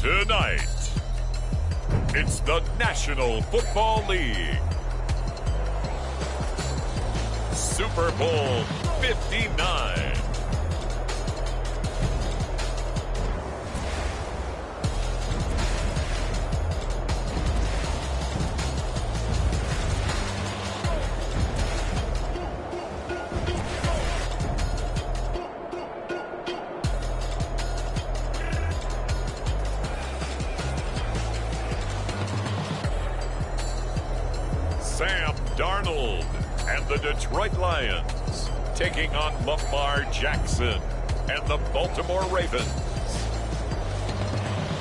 Tonight, it's the National Football League. Super Bowl 59. Sam Darnold and the Detroit Lions taking on Lamar Jackson and the Baltimore Ravens.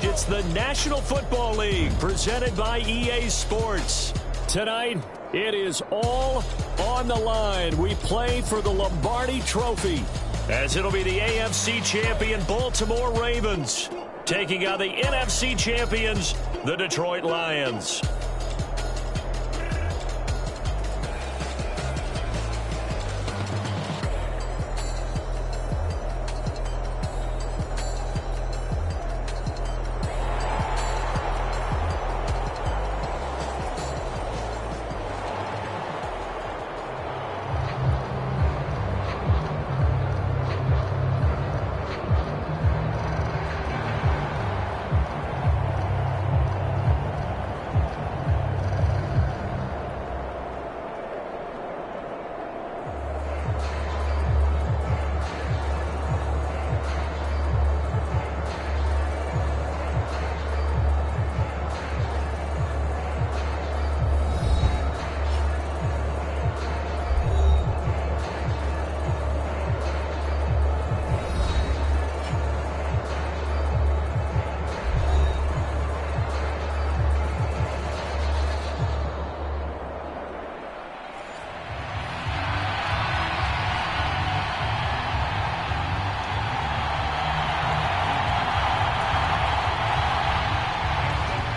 It's the National Football League presented by EA Sports. Tonight, it is all on the line. We play for the Lombardi Trophy, as it'll be the AFC champion Baltimore Ravens taking on the NFC champions, the Detroit Lions.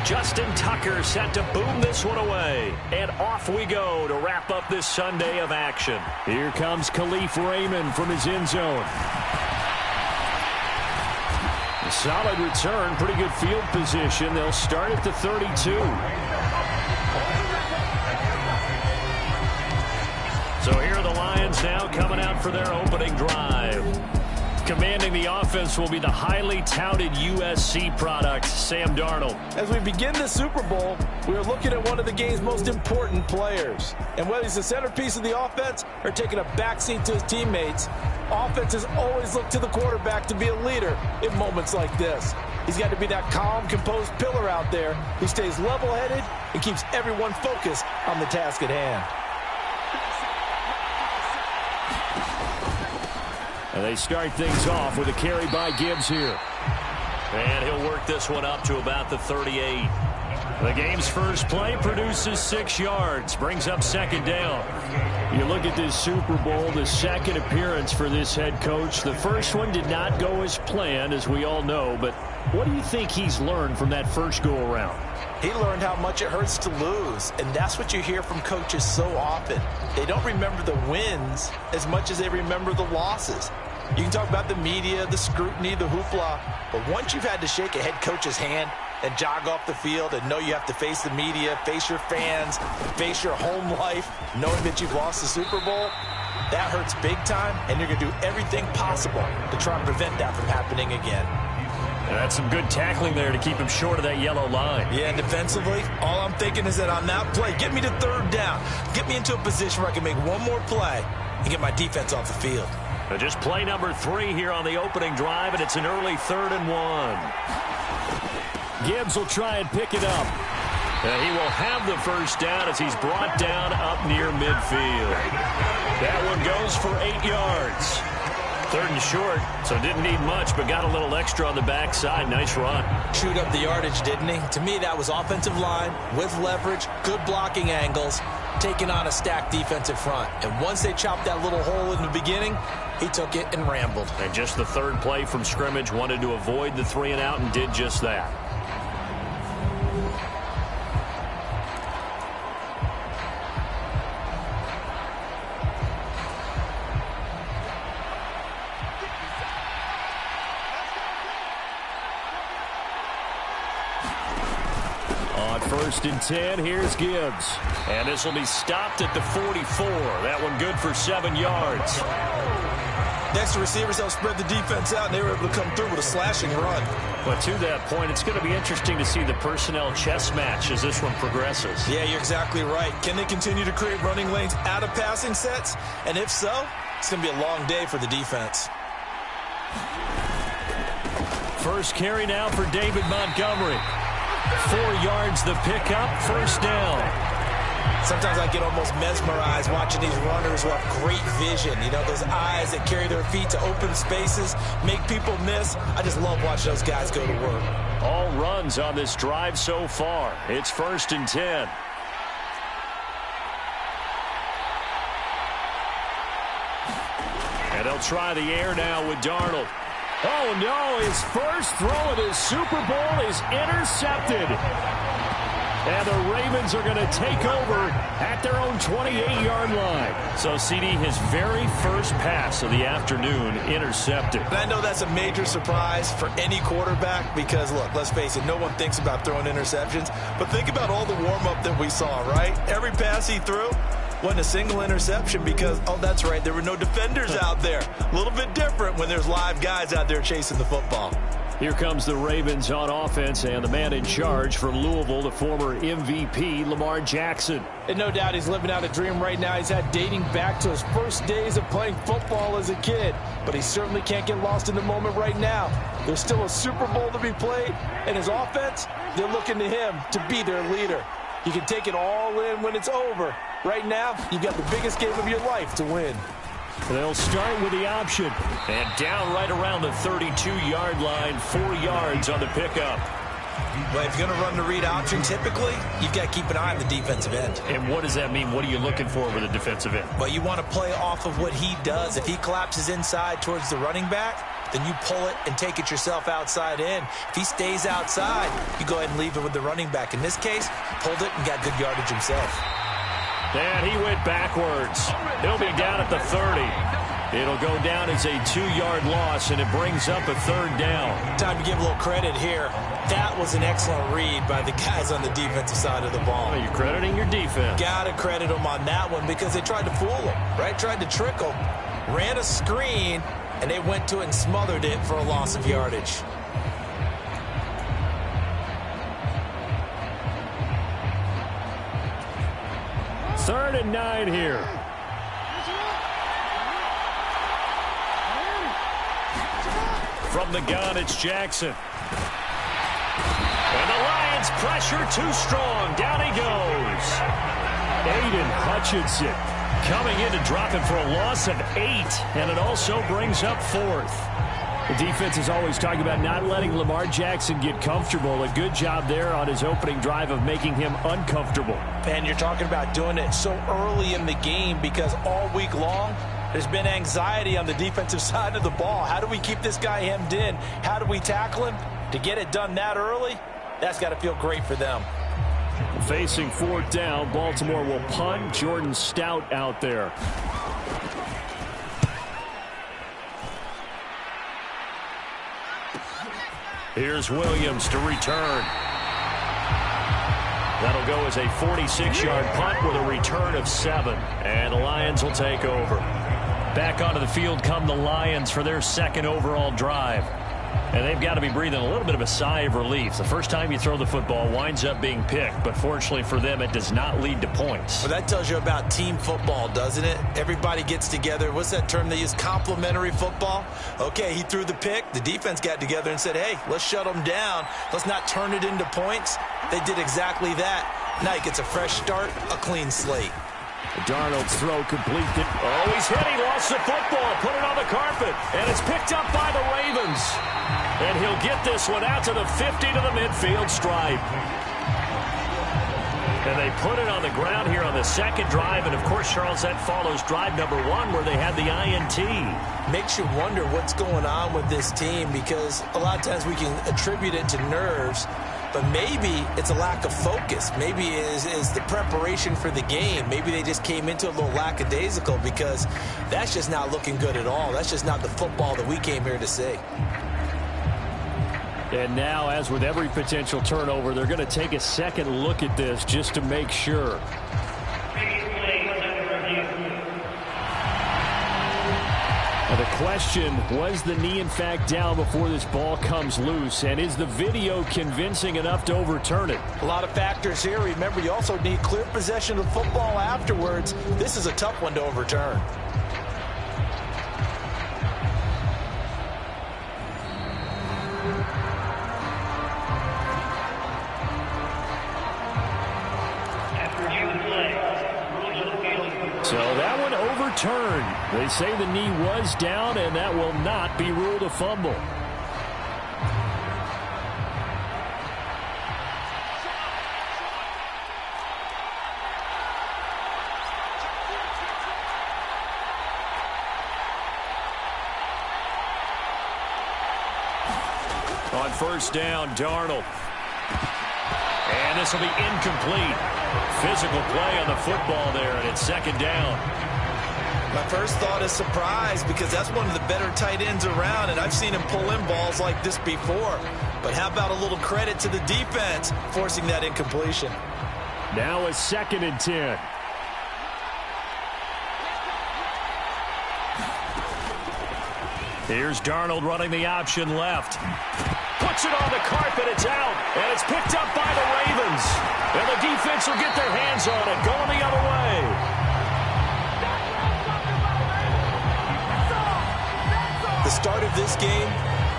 Justin Tucker set to boom this one away. And off we go to wrap up this Sunday of action. Here comes Khalif Raymond from his end zone. A solid return, pretty good field position. They'll start at the 32. So here are the Lions now coming out for their opening drive. Commanding the offense will be the highly touted USC product, Sam Darnold. As we begin the Super Bowl, we are looking at one of the game's most important players. And whether he's the centerpiece of the offense or taking a backseat to his teammates, offenses always look to the quarterback to be a leader in moments like this. He's got to be that calm, composed pillar out there who stays level-headed and keeps everyone focused on the task at hand. And they start things off with a carry by Gibbs here. And he'll work this one up to about the 38. The game's first play produces 6 yards, brings up second down. You look at this Super Bowl, the second appearance for this head coach. The first one did not go as planned, as we all know, but what do you think he's learned from that first go-around? He learned how much it hurts to lose, and that's what you hear from coaches so often. They don't remember the wins as much as they remember the losses. You can talk about the media, the scrutiny, the hoopla, but once you've had to shake a head coach's hand and jog off the field and know you have to face the media, face your fans, face your home life, knowing that you've lost the Super Bowl, that hurts big time, and you're going to do everything possible to try and prevent that from happening again. And that's some good tackling there to keep him short of that yellow line. Yeah, and defensively, all I'm thinking is that on that play, get me to third down. Get me into a position where I can make one more play and get my defense off the field. Just play number 3 here on the opening drive, and it's an early 3rd and 1. Gibbs will try and pick it up. And he will have the first down as he's brought down up near midfield. That one goes for 8 yards. 3rd and short, so didn't need much, but got a little extra on the backside. Nice run. Chewed up the yardage, didn't he? To me, that was offensive line with leverage, good blocking angles, taking on a stacked defensive front. And once they chopped that little hole in the beginning, he took it and rambled. And just the 3rd play from scrimmage, wanted to avoid the 3 and out and did just that. On 1st and 10, here's Gibbs. And this will be stopped at the 44. That one good for 7 yards. Next to receivers, they'll spread the defense out, and they were able to come through with a slashing run. But to that point, it's going to be interesting to see the personnel chess match as this one progresses. Yeah, you're exactly right. Can they continue to create running lanes out of passing sets? And if so, it's going to be a long day for the defense. First carry now for David Montgomery. 4 yards the pickup, first down. Sometimes I get almost mesmerized watching these runners who have great vision. You know, those eyes that carry their feet to open spaces, make people miss. I just love watching those guys go to work. All runs on this drive so far. It's 1st and 10. And they'll try the air now with Darnold. Oh, no, his first throw of his Super Bowl is intercepted. And the Ravens are going to take over at their own 28-yard line. So, CD, his very first pass of the afternoon intercepted. And I know that's a major surprise for any quarterback because, look, let's face it, no one thinks about throwing interceptions. But think about all the warm-up that we saw, right? Every pass he threw wasn't a single interception because, oh, that's right, there were no defenders out there. A little bit different when there's live guys out there chasing the football. Here comes the Ravens on offense, and the man in charge from Louisville, the former MVP, Lamar Jackson. And no doubt he's living out a dream right now. He's had dating back to his first days of playing football as a kid. But he certainly can't get lost in the moment right now. There's still a Super Bowl to be played, and his offense, they're looking to him to be their leader. You can take it all in when it's over. Right now, you've got the biggest game of your life to win. They'll start with the option. And down right around the 32-yard line, 4 yards on the pickup. But if you're going to run the read option, typically, you've got to keep an eye on the defensive end. And what does that mean? What are you looking for with a defensive end? Well, you want to play off of what he does. If he collapses inside towards the running back, then you pull it and take it yourself outside in. If he stays outside, you go ahead and leave it with the running back. In this case, pulled it and got good yardage himself. And he went backwards. He'll be down at the 30. It'll go down as a 2-yard loss, and it brings up a 3rd down. Time to give a little credit here. That was an excellent read by the guys on the defensive side of the ball. Well, you're crediting your defense. Got to credit them on that one because they tried to fool him, right? Tried to trick him. Ran a screen, and they went to it and smothered it for a loss of yardage. Third and 9 here. From the gun, it's Jackson. And the Lions pressure too strong. Down he goes. Aiden Hutchinson coming in to drop him for a loss of 8. And it also brings up 4th. The defense is always talking about not letting Lamar Jackson get comfortable. A good job there on his opening drive of making him uncomfortable. And you're talking about doing it so early in the game because all week long, there's been anxiety on the defensive side of the ball. How do we keep this guy hemmed in? How do we tackle him? To get it done that early, that's got to feel great for them. Facing 4th down, Baltimore will punt. Jordan Stout out there. Here's Williams to return. That'll go as a 46-yard punt with a return of 7. And the Lions will take over. Back onto the field come the Lions for their 2nd overall drive. And they've got to be breathing a little bit of a sigh of relief. The first time you throw the football winds up being picked, but fortunately for them, it does not lead to points. Well, that tells you about team football, doesn't it? Everybody gets together. What's that term they use? Complementary football. Okay, he threw the pick. The defense got together and said, hey, let's shut them down. Let's not turn it into points. They did exactly that. Now he gets a fresh start, a clean slate. Darnold's throw complete. Oh, he's hit. He lost the football. Put it on the carpet. And it's picked up by the Ravens. And he'll get this one out to the 50 to the midfield stripe. And they put it on the ground here on the 2nd drive. And, of course, Charles, that follows drive number 1 where they had the INT. Makes you wonder what's going on with this team because a lot of times we can attribute it to nerves. But maybe it's a lack of focus. Maybe it is the preparation for the game. Maybe they just came into a little lackadaisical because that's just not looking good at all. That's just not the football that we came here to see. And now, as with every potential turnover, they're going to take a second look at this just to make sure. Now the question, was the knee in fact down before this ball comes loose? And is the video convincing enough to overturn it? A lot of factors here. Remember, you also need clear possession of the football afterwards. This is a tough one to overturn. So that one overturned. They say the knee was down, and that will not be ruled a fumble. On first down, Darnold. And this will be incomplete. Physical play on the football there, and it's second down. My first thought is surprise, because that's one of the better tight ends around, and I've seen him pull in balls like this before. But how about a little credit to the defense forcing that incompletion? Now a 2nd and 10. Here's Darnold running the option left. Puts it on the carpet, it's out, and it's picked up by the Ravens. And the defense will get their hands on it, going the other way. The start of this game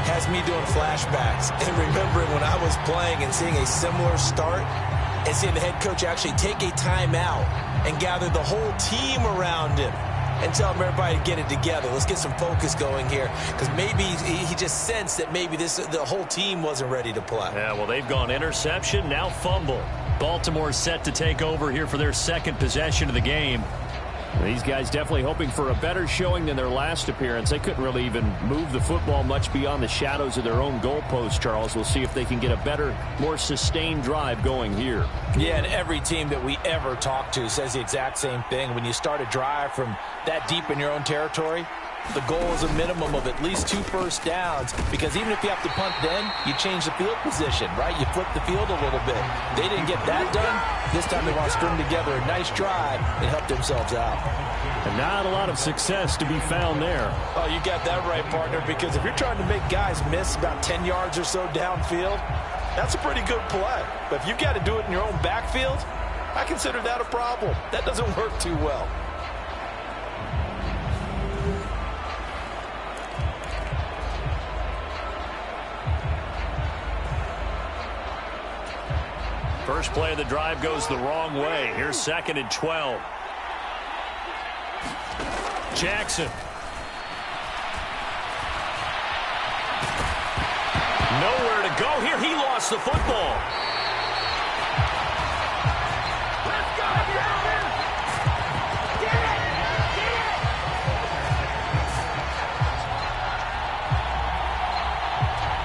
has me doing flashbacks and remembering when I was playing and seeing a similar start and seeing the head coach actually take a timeout and gather the whole team around him and tell everybody to get it together. Let's get some focus going here, because maybe he just sensed that maybe the whole team wasn't ready to play. Yeah, well, they've gone interception, now fumble. Baltimore set to take over here for their second possession of the game. These guys definitely hoping for a better showing than their last appearance. They couldn't really even move the football much beyond the shadows of their own goalpost, Charles. We'll see if they can get a better, more sustained drive going here. Yeah, and every team that we ever talk to says the exact same thing. When you start a drive from that deep in your own territory, the goal is a minimum of at least 2 first downs, because even if you have to punt then, you change the field position, right? You flip the field a little bit. They didn't get that done. This time they want to string together a nice drive and help themselves out. And not a lot of success to be found there. Oh, you got that right, partner, because if you're trying to make guys miss about 10 yards or so downfield, that's a pretty good play. But if you've got to do it in your own backfield, I consider that a problem. That doesn't work too well. First play of the drive goes the wrong way. Here's 2nd and 12. Jackson. Nowhere to go here. He lost the football. Let's go, Jackson! Get it! Get it!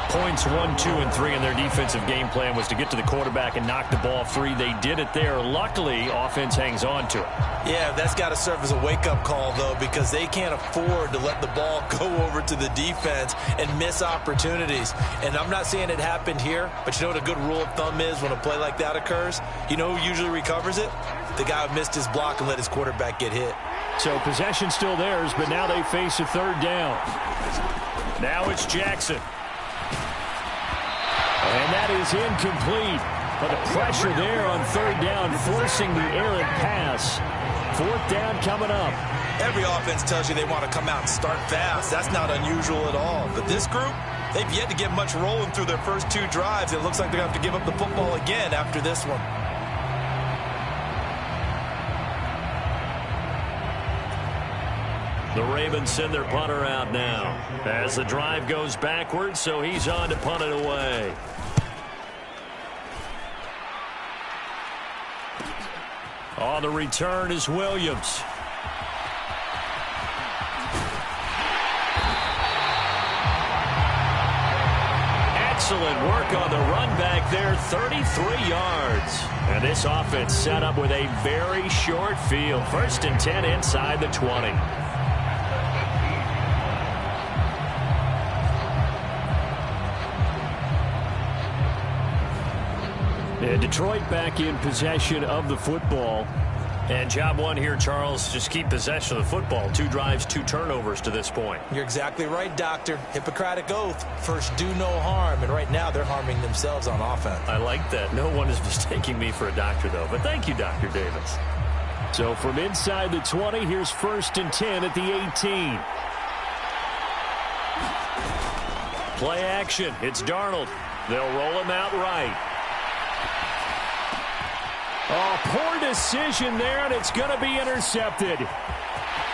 Points 1, 2, and 3 in their defensive game plan was to get to the quarterback and knock the ball free. They did it there. Luckily, offense hangs on to it. Yeah, that's got to serve as a wake-up call, though, because they can't afford to let the ball go over to the defense and miss opportunities. And I'm not saying it happened here, but you know what a good rule of thumb is when a play like that occurs? You know who usually recovers it? The guy who missed his block and let his quarterback get hit. So possession still theirs, but now they face a 3rd down. Now it's Jackson. And that is incomplete. But the pressure there on 3rd down, forcing the errant pass. 4th down coming up. Every offense tells you they want to come out and start fast. That's not unusual at all. But this group, they've yet to get much rolling through their first 2 drives. It looks like they're going to have to give up the football again after this one. The Ravens send their punter out now as the drive goes backwards, so he's on to punt it away. On the return is Williams. Excellent work on the run back there, 33 yards. And this offense set up with a very short field. 1st and 10 inside the 20. And Detroit back in possession of the football. And job one here, Charles, just keep possession of the football. 2 drives, 2 turnovers to this point. You're exactly right, Doctor. Hippocratic oath. First, do no harm. And right now, they're harming themselves on offense. I like that. No one is mistaking me for a doctor, though. But thank you, Dr. Davis. So from inside the 20, here's 1st and 10 at the 18. Play action. It's Darnold. They'll roll him out right. Oh, poor decision there, and it's going to be intercepted.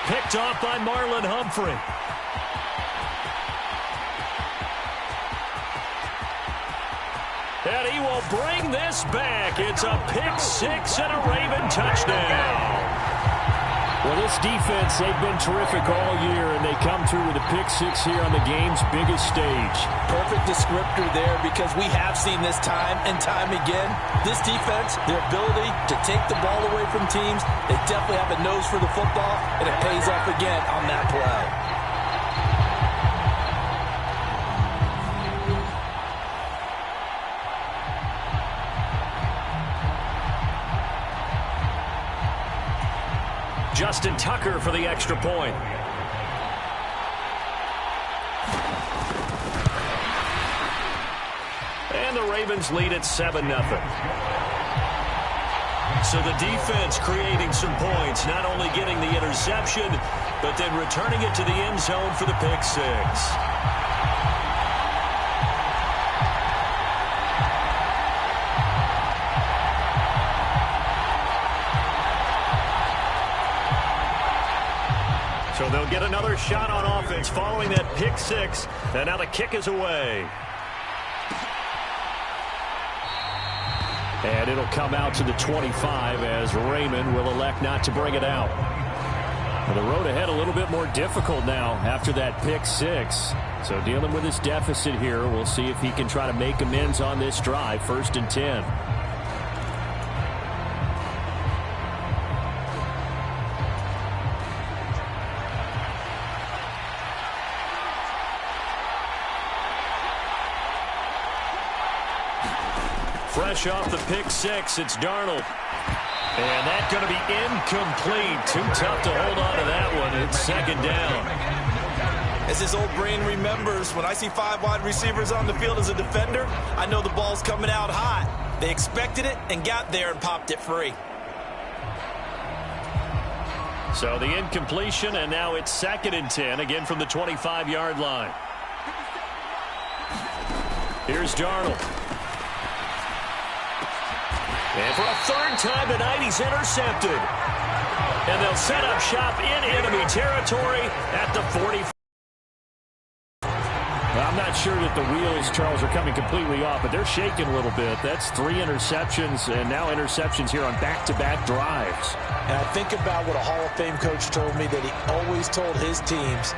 Picked off by Marlon Humphrey. And he will bring this back. It's a pick 6 and a Raven touchdown. Well, this defense, they've been terrific all year, and they come through with a pick 6 here on the game's biggest stage. Perfect descriptor there, because we have seen this time and time again. This defense, their ability to take the ball away from teams, they definitely have a nose for the football, and it pays off again on that play. Justin Tucker for the extra point. And the Ravens lead at 7-0. So the defense creating some points, not only getting the interception, but then returning it to the end zone for the pick 6. So they'll get another shot on offense following that pick 6. And now the kick is away. And it'll come out to the 25 as Raymond will elect not to bring it out. Well, the road ahead a little bit more difficult now after that pick 6. So dealing with this deficit here, we'll see if he can try to make amends on this drive. 1st and 10. Fresh off the pick 6, it's Darnold. And that's going to be incomplete. Too tough to hold on to that one. It's 2nd down. As his old brain remembers, when I see 5 wide receivers on the field as a defender, I know the ball's coming out hot. They expected it and got there and popped it free. So the incompletion, and now it's 2nd and 10, again from the 25-yard line. Here's Darnold. And for a 3rd time tonight, he's intercepted. And they'll set up shop in enemy territory at the 40. Well, I'm not sure that the wheels, Charles, are coming completely off, but they're shaking a little bit. That's 3 interceptions, and now interceptions here on back-to-back drives. And I think about what a Hall of Fame coach told me, that he always told his teams,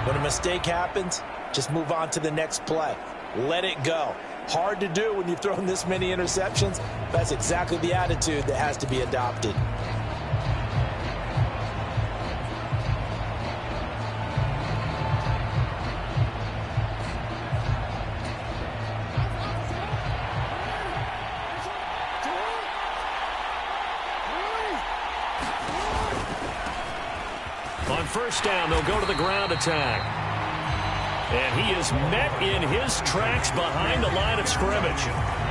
when a mistake happens, just move on to the next play. Let it go. Hard to do when you've thrown this many interceptions. That's exactly the attitude that has to be adopted. On 1st down, they'll go to the ground attack. And he is met in his tracks behind the line of scrimmage.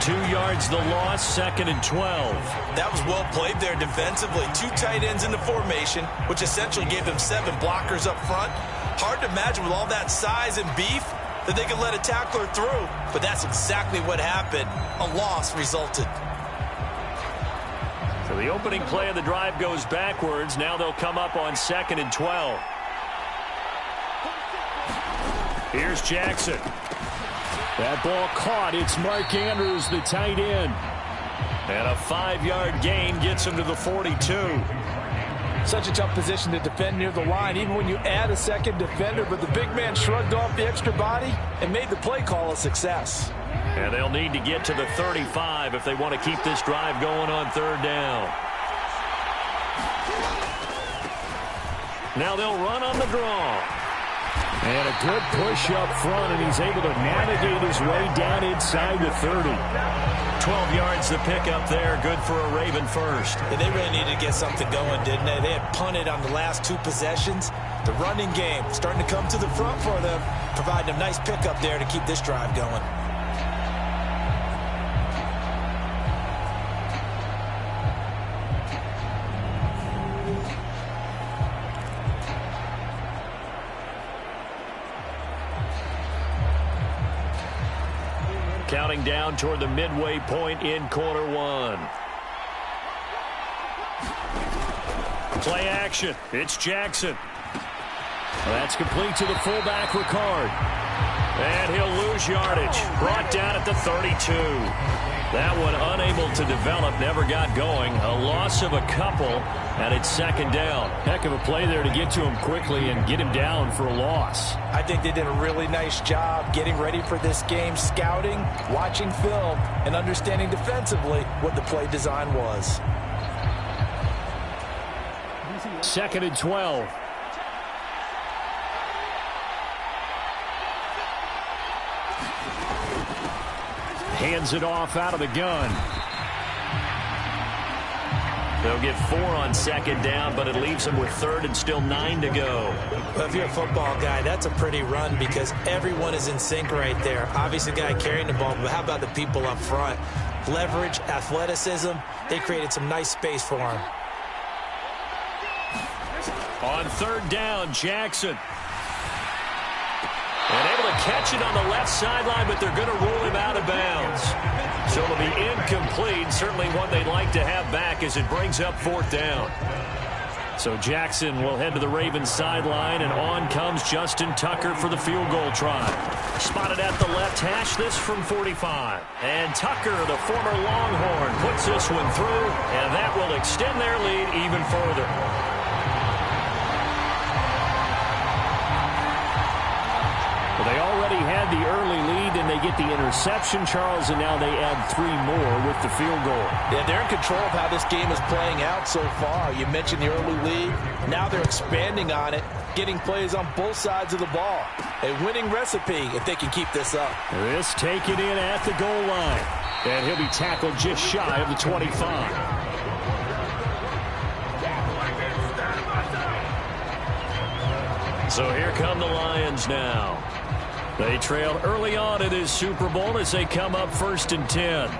2 yards the loss, 2nd and 12. That was well played there defensively. 2 tight ends in the formation, which essentially gave them 7 blockers up front. Hard to imagine with all that size and beef that they could let a tackler through. But that's exactly what happened. A loss resulted. So the opening play of the drive goes backwards. Now they'll come up on 2nd and 12. Here's Jackson. That ball caught. It's Mark Andrews, the tight end. And a 5-yard gain gets him to the 42. Such a tough position to defend near the line, even when you add a 2nd defender. But the big man shrugged off the extra body and made the play call a success. And they'll need to get to the 35 if they want to keep this drive going on 3rd down. Now they'll run on the draw. And a good push up front, and he's able to navigate his way down inside the 30. 12 yards to pick up there. Good for a Raven first. Yeah, they really needed to get something going, didn't they? They had punted on the last 2 possessions. The running game starting to come to the front for them, providing a nice pickup there to keep this drive going. Counting down toward the midway point in quarter 1. Play action. It's Jackson. That's complete to the fullback, Ricard. And he'll lose yardage. Brought down at the 32. That one unable to develop, never got going. A loss of a couple, and it's second down. Heck of a play there to get to him quickly and get him down for a loss. I think they did a really nice job getting ready for this game, scouting, watching film, and understanding defensively what the play design was. Second and 12. Hands it off out of the gun. They'll get 4 on second down, but it leaves them with third and still 9 to go. Well, if you're a football guy, that's a pretty run because everyone is in sync right there. Obviously, the guy carrying the ball, but how about the people up front? Leverage, athleticism, they created some nice space for him. On third down, Jackson. And able to catch it on the left sideline, but they're going to rule him out of bounds. So it'll be incomplete. Certainly one they'd like to have back as it brings up fourth down. So Jackson will head to the Ravens sideline, and on comes Justin Tucker for the field goal try. Spotted at the left hash, this from 45. And Tucker, the former Longhorn, puts this one through, and that will extend their lead even further. They already had the early lead, and they get the interception, Charles, and now they add 3 more with the field goal. Yeah, they're in control of how this game is playing out so far. You mentioned the early lead. Now they're expanding on it, getting plays on both sides of the ball. A winning recipe if they can keep this up. This taken in at the goal line, and he'll be tackled just shy of the 25. So here come the Lions now. They trailed early on in this Super Bowl as they come up 1st and 10.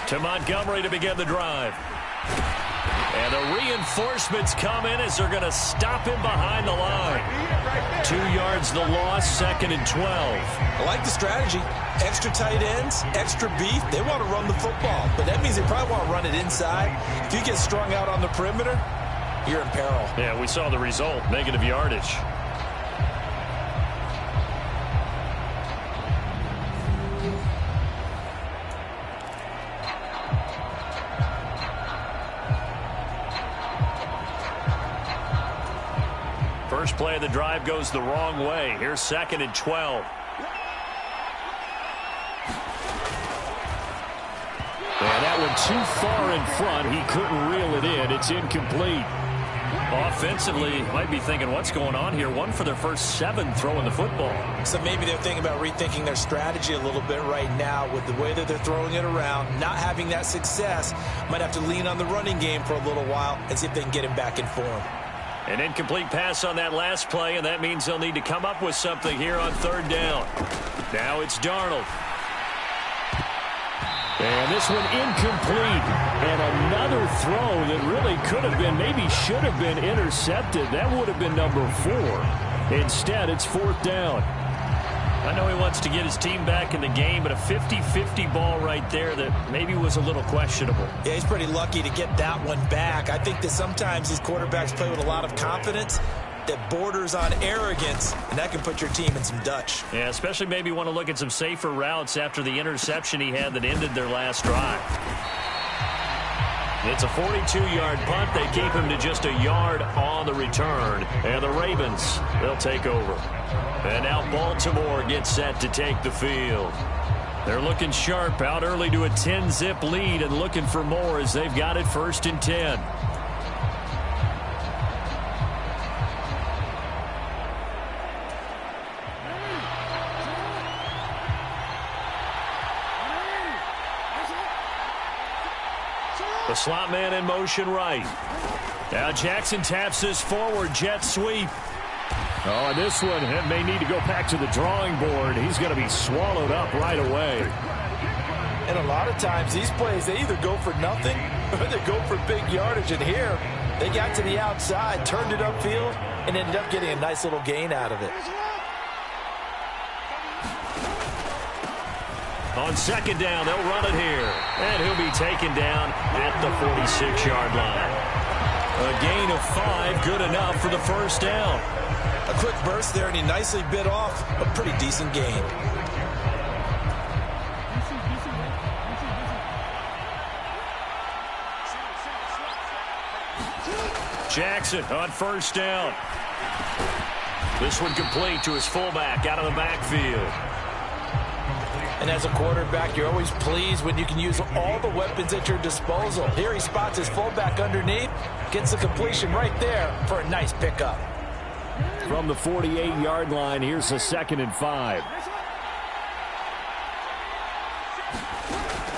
To Montgomery to begin the drive. And the reinforcements come in as they're going to stop him behind the line. 2 yards the loss, 2nd and 12. I like the strategy. Extra tight ends, extra beef. They want to run the football, but that means they probably want to run it inside. If you get strung out on the perimeter, you're in peril. Yeah, we saw the result, negative yardage. First play of the drive goes the wrong way. Here's 2nd and 12. And that one too far in front. He couldn't reel it in. It's incomplete. Offensively, might be thinking, what's going on here? 1 for their first 7 throwing the football. So maybe they're thinking about rethinking their strategy a little bit right now with the way that they're throwing it around. Not having that success, might have to lean on the running game for a little while and see if they can get him back in form. An incomplete pass on that last play, and that means they'll need to come up with something here on 3rd down. Now it's Darnold. And this one incomplete. And another throw that really could have been, maybe should have been intercepted. That would have been number 4. Instead, it's 4th down. I know he wants to get his team back in the game, but a 50-50 ball right there that maybe was a little questionable. Yeah, he's pretty lucky to get that one back. I think that sometimes these quarterbacks play with a lot of confidence that borders on arrogance, and that can put your team in some Dutch. Yeah, especially maybe want to look at some safer routes after the interception he had that ended their last drive. It's a 42-yard punt. They keep him to just a yard on the return. And the Ravens, they'll take over. And now Baltimore gets set to take the field. They're looking sharp, out early to a 10-zip lead and looking for more as they've got it 1st and 10. The slot man in motion right. Now Jackson taps this forward jet sweep. Oh, and this one may need to go back to the drawing board. He's going to be swallowed up right away. And a lot of times these plays, they either go for nothing or they go for big yardage. And here, they got to the outside, turned it upfield, and ended up getting a nice little gain out of it. On 2nd down, they'll run it here. And he'll be taken down at the 46-yard line. A gain of 5, good enough for the 1st down. A quick burst there, and he nicely bit off a pretty decent gain. Jackson on 1st down. This one complete to his fullback out of the backfield. And as a quarterback, you're always pleased when you can use all the weapons at your disposal. Here he spots his fullback underneath, gets the completion right there for a nice pickup. From the 48-yard line, here's a 2nd and 5.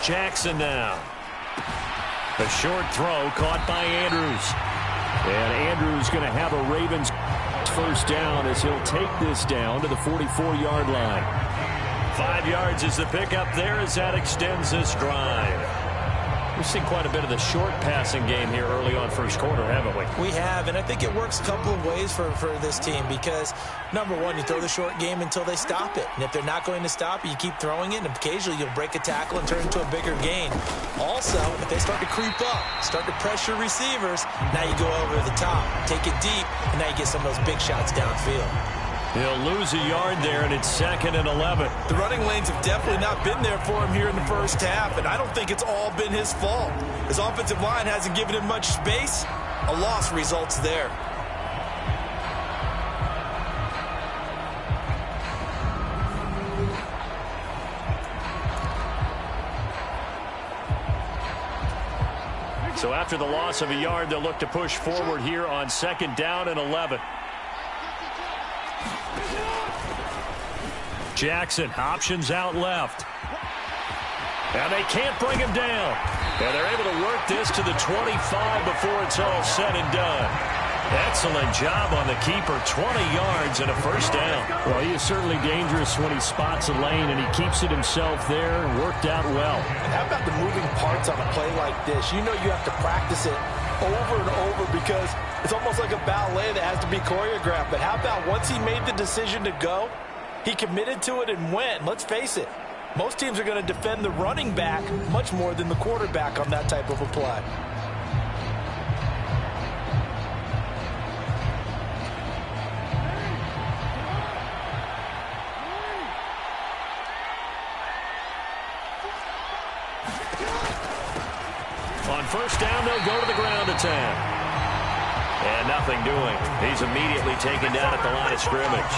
Jackson now. A short throw caught by Andrews. And Andrews going to have a Ravens 1st down as he'll take this down to the 44-yard line. 5 yards is the pickup there as that extends this drive. We've seen quite a bit of the short passing game here early on 1st quarter, haven't we? We have, and I think it works a couple of ways for this team because, number one, you throw the short game until they stop it. And if they're not going to stop it, you keep throwing it, and occasionally you'll break a tackle and turn it into a bigger gain. Also, if they start to creep up, start to pressure receivers, now you go over the top, take it deep, and now you get some of those big shots downfield. He'll lose a yard there, and it's 2nd and 11. The running lanes have definitely not been there for him here in the 1st half, and I don't think it's all been his fault. His offensive line hasn't given him much space. A loss results there. So after the loss of a yard, they'll look to push forward here on 2nd down and 11. Jackson options out left. And they can't bring him down. And they're able to work this to the 25 before it's all said and done. Excellent job on the keeper. 20 yards and a 1st down. Well, he is certainly dangerous when he spots a lane, and he keeps it himself there. Worked out well. And how about the moving parts on a play like this? You know you have to practice it over and over because it's almost like a ballet that has to be choreographed. But how about once he made the decision to go, he committed to it and went. Let's face it, most teams are going to defend the running back much more than the quarterback on that type of a play. On 1st down, they'll go to the ground attack. And nothing doing. He's immediately taken down at the line of scrimmage.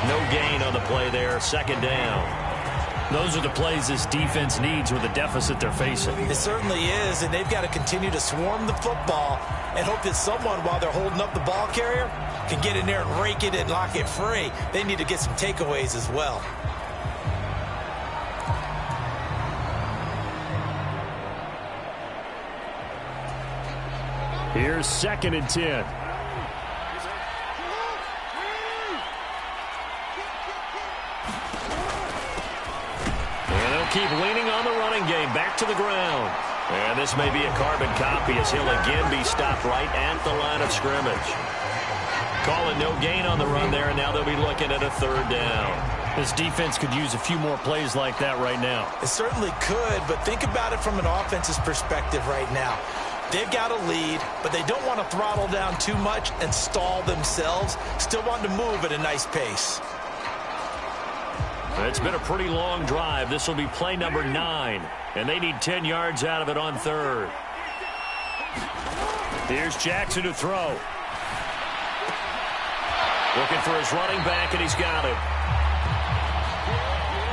No gain on the play there. 2nd down. Those are the plays this defense needs with the deficit they're facing. It certainly is, and they've got to continue to swarm the football and hope that someone, while they're holding up the ball carrier, can get in there and rake it and lock it free. They need to get some takeaways as well. Here's 2nd and 10. And they'll keep leaning on the running game. Back to the ground. And this may be a carbon copy as he'll again be stopped right at the line of scrimmage. Calling no gain on the run there, and now they'll be looking at a 3rd down. This defense could use a few more plays like that right now. It certainly could, but think about it from an offense's perspective right now. They've got a lead, but they don't want to throttle down too much and stall themselves. Still want to move at a nice pace. It's been a pretty long drive. This will be play number 9, and they need 10 yards out of it on 3rd. Here's Jackson to throw. Looking for his running back, and he's got it.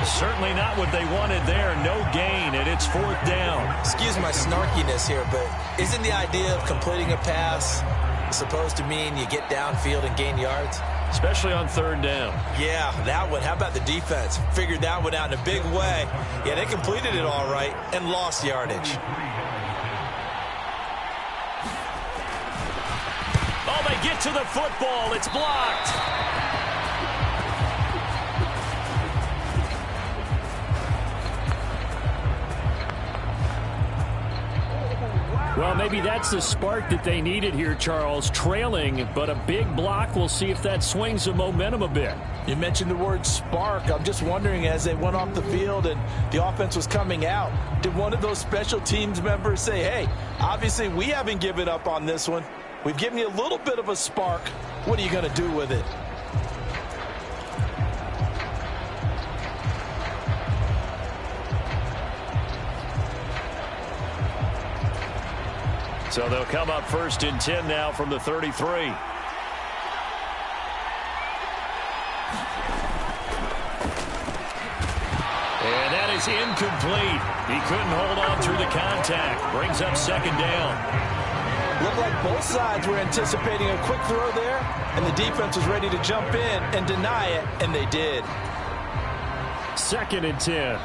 Certainly not what they wanted there. No gain, and it's 4th down. Excuse my snarkiness here, but isn't the idea of completing a pass supposed to mean you get downfield and gain yards? Especially on 3rd down. Yeah, that one. How about the defense? Figured that one out in a big way. Yeah, they completed it all right and lost yardage. Oh, they get to the football. It's blocked. Well, maybe that's the spark that they needed here, Charles. Trailing, but a big block. We'll see if that swings the momentum a bit. You mentioned the word spark. I'm just wondering, as they went off the field and the offense was coming out, did one of those special teams members say, hey, obviously we haven't given up on this one. We've given you a little bit of a spark. What are you going to do with it? So they'll come up 1st and 10 now from the 33. And that is incomplete. He couldn't hold on through the contact. Brings up 2nd down. Looked like both sides were anticipating a quick throw there, and the defense was ready to jump in and deny it, and they did. 2nd and 10.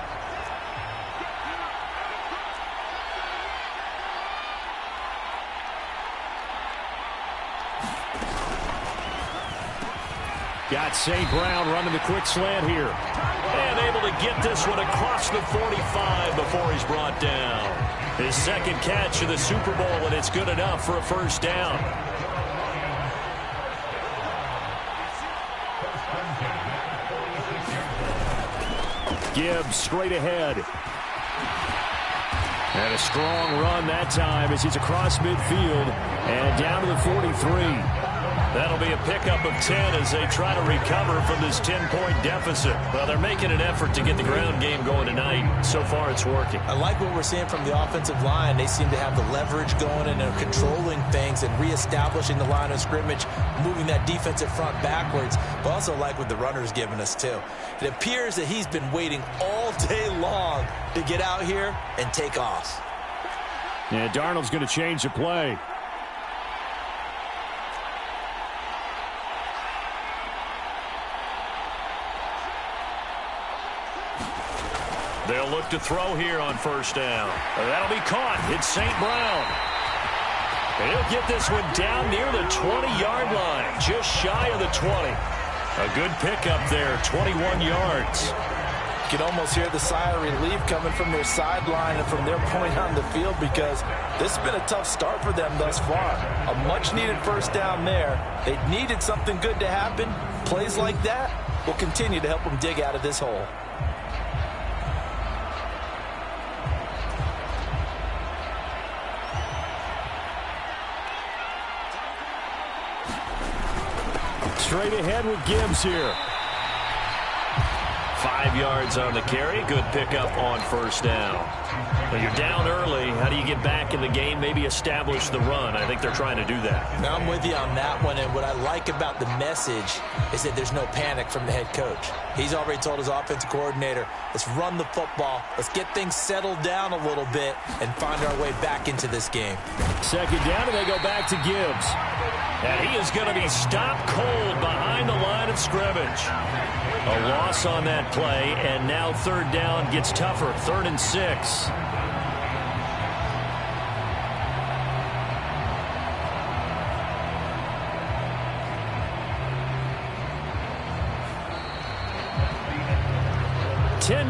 Got St. Brown running the quick slant here. And able to get this one across the 45 before he's brought down. His 2nd catch of the Super Bowl, and it's good enough for a 1st down. Gibbs straight ahead. And a strong run that time as he's across midfield and down to the 43. That'll be a pickup of 10 as they try to recover from this 10-point deficit. Well, they're making an effort to get the ground game going tonight. So far, it's working. I like what we're seeing from the offensive line. They seem to have the leverage going and they're controlling things and reestablishing the line of scrimmage, moving that defensive front backwards. But also like what the runner's giving us, too. It appears that he's been waiting all day long to get out here and take off. Yeah, Darnold's going to change the play. They'll look to throw here on 1st down. That'll be caught. It's St. Brown. He'll get this one down near the 20-yard line, just shy of the 20. A good pickup there, 21 yards. You can almost hear the sigh of relief coming from their sideline and from their point on the field because this has been a tough start for them thus far. A much-needed 1st down there. They needed something good to happen. Plays like that will continue to help them dig out of this hole. Straight ahead with Gibbs here. 5 yards on the carry. Good pickup on 1st down. Well, you're down early. How do you get back in the game? Maybe establish the run. I think they're trying to do that. Now I'm with you on that one, and what I like about the message is that there's no panic from the head coach. He's already told his offensive coordinator, let's run the football, let's get things settled down a little bit, and find our way back into this game. 2nd down, and they go back to Gibbs. And he is going to be stopped cold behind the line of scrimmage. A loss on that play, and now 3rd down gets tougher. 3rd and 6.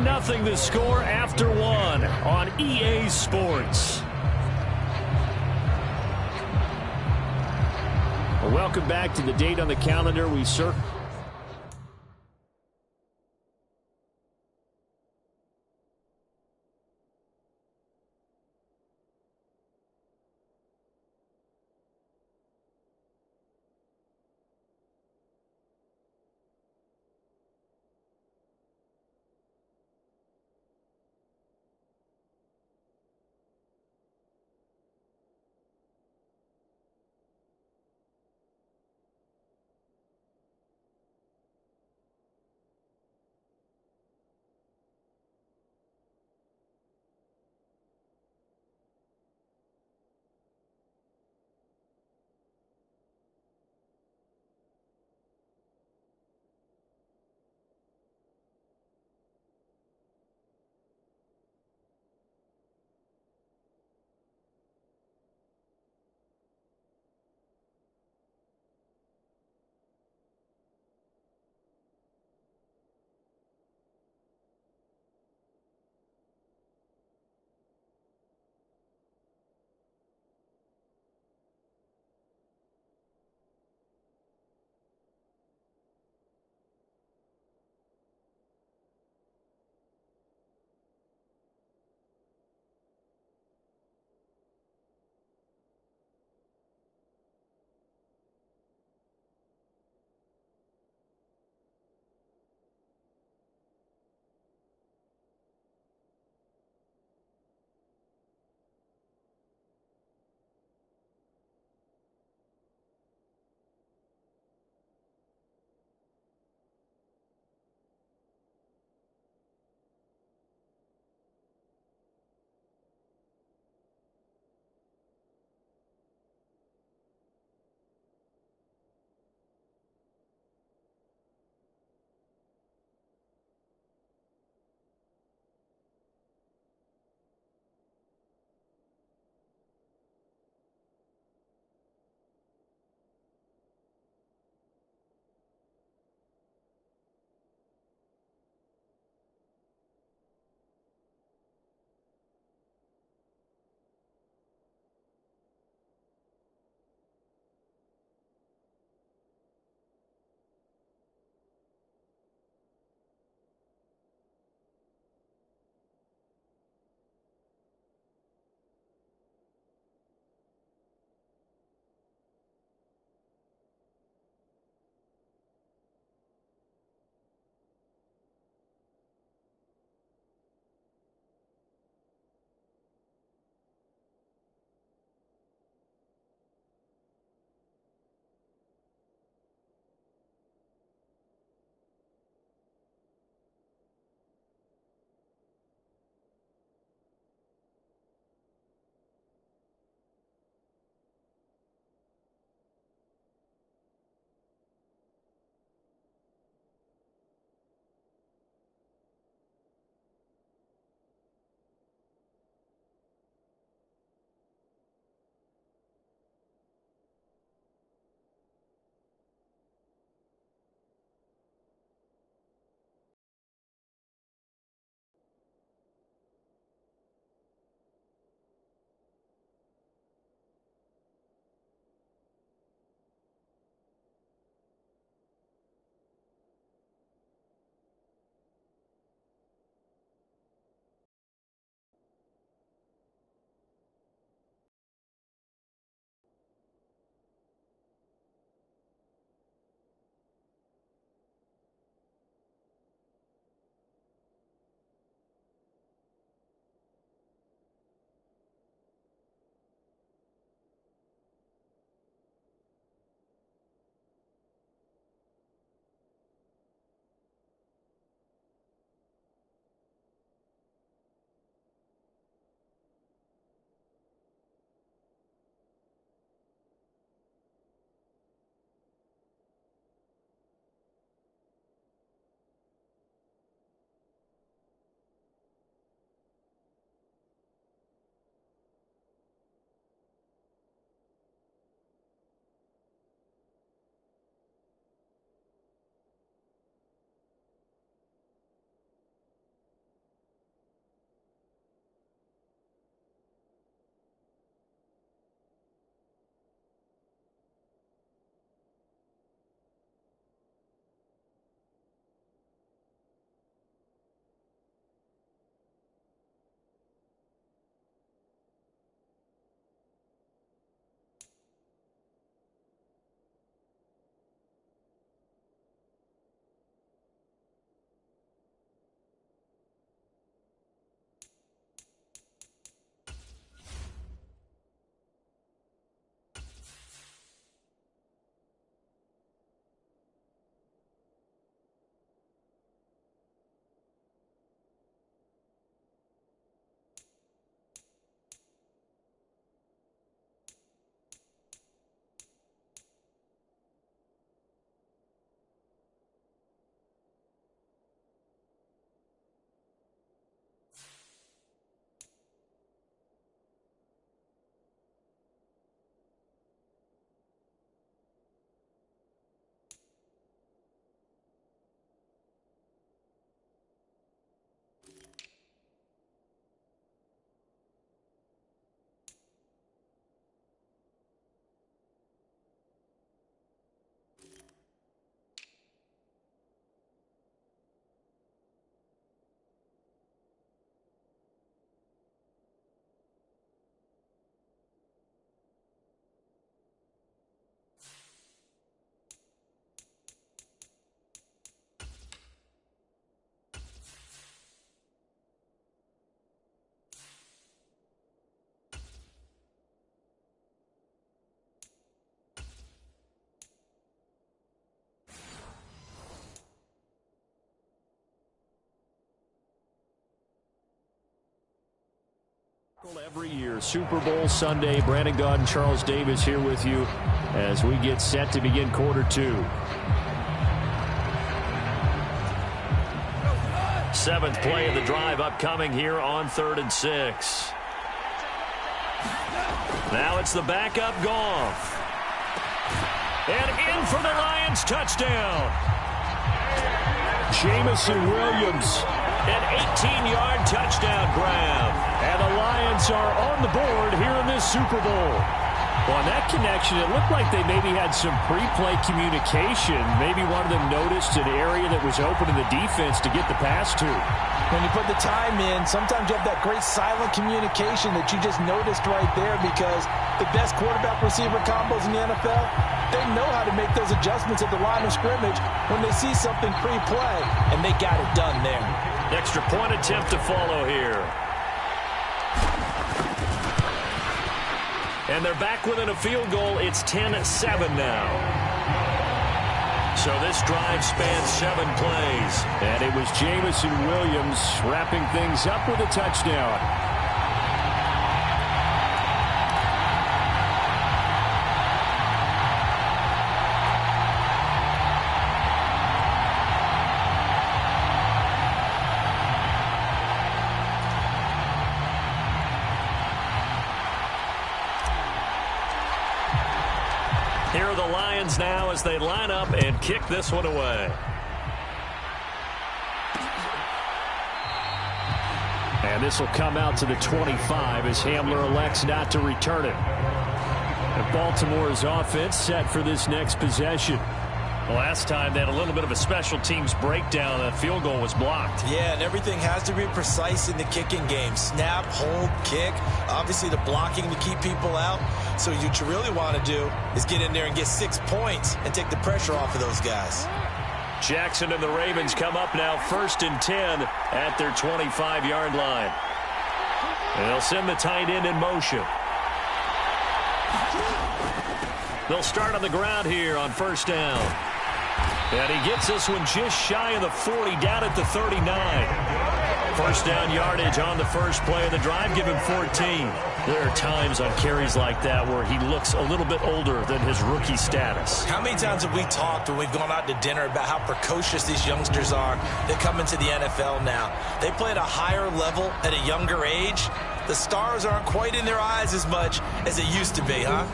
Nothing the score after 1 on EA Sports. Welcome back to the date on the calendar. We circle. Every year, Super Bowl Sunday. Brandon Gaud and Charles Davis here with you as we get set to begin quarter two. Seventh play of the drive upcoming here on 3rd and 6. Now it's the backup Goff. And in for the Lions touchdown. Jamison Williams. An 18-yard touchdown grab. And the Lions are on the board here in this Super Bowl. Well, on that connection, it looked like they maybe had some pre-play communication. Maybe one of them noticed an area that was open in the defense to get the pass to. When you put the time in, sometimes you have that great silent communication that you just noticed right there, because the best quarterback-receiver combos in the NFL, they know how to make those adjustments at the line of scrimmage when they see something pre-play, and they got it done there. Extra point attempt to follow here. And they're back within a field goal. It's 10-7 now. So this drive spans 7 plays. And it was Jamison Williams wrapping things up with a touchdown. Here are the Lions now as they line up and kick this one away. And this will come out to the 25 as Hamler elects not to return it. And Baltimore's offense set for this next possession. Last time they had a little bit of a special teams breakdown. That field goal was blocked. Yeah, and everything has to be precise in the kicking game. Snap, hold, kick. Obviously the blocking to keep people out. So what you really want to do is get in there and get 6 points and take the pressure off of those guys. Jackson and the Ravens come up now 1st and 10 at their 25-yard line. And they'll send the tight end in motion. They'll start on the ground here on 1st down. And he gets this one just shy of the 40, down at the 39. 1st down yardage on the first play of the drive, give him 14. There are times on carries like that where he looks a little bit older than his rookie status. How many times have we talked when we've gone out to dinner about how precocious these youngsters are that come into the NFL now? They play at a higher level at a younger age. The stars aren't quite in their eyes as much as it used to be, huh?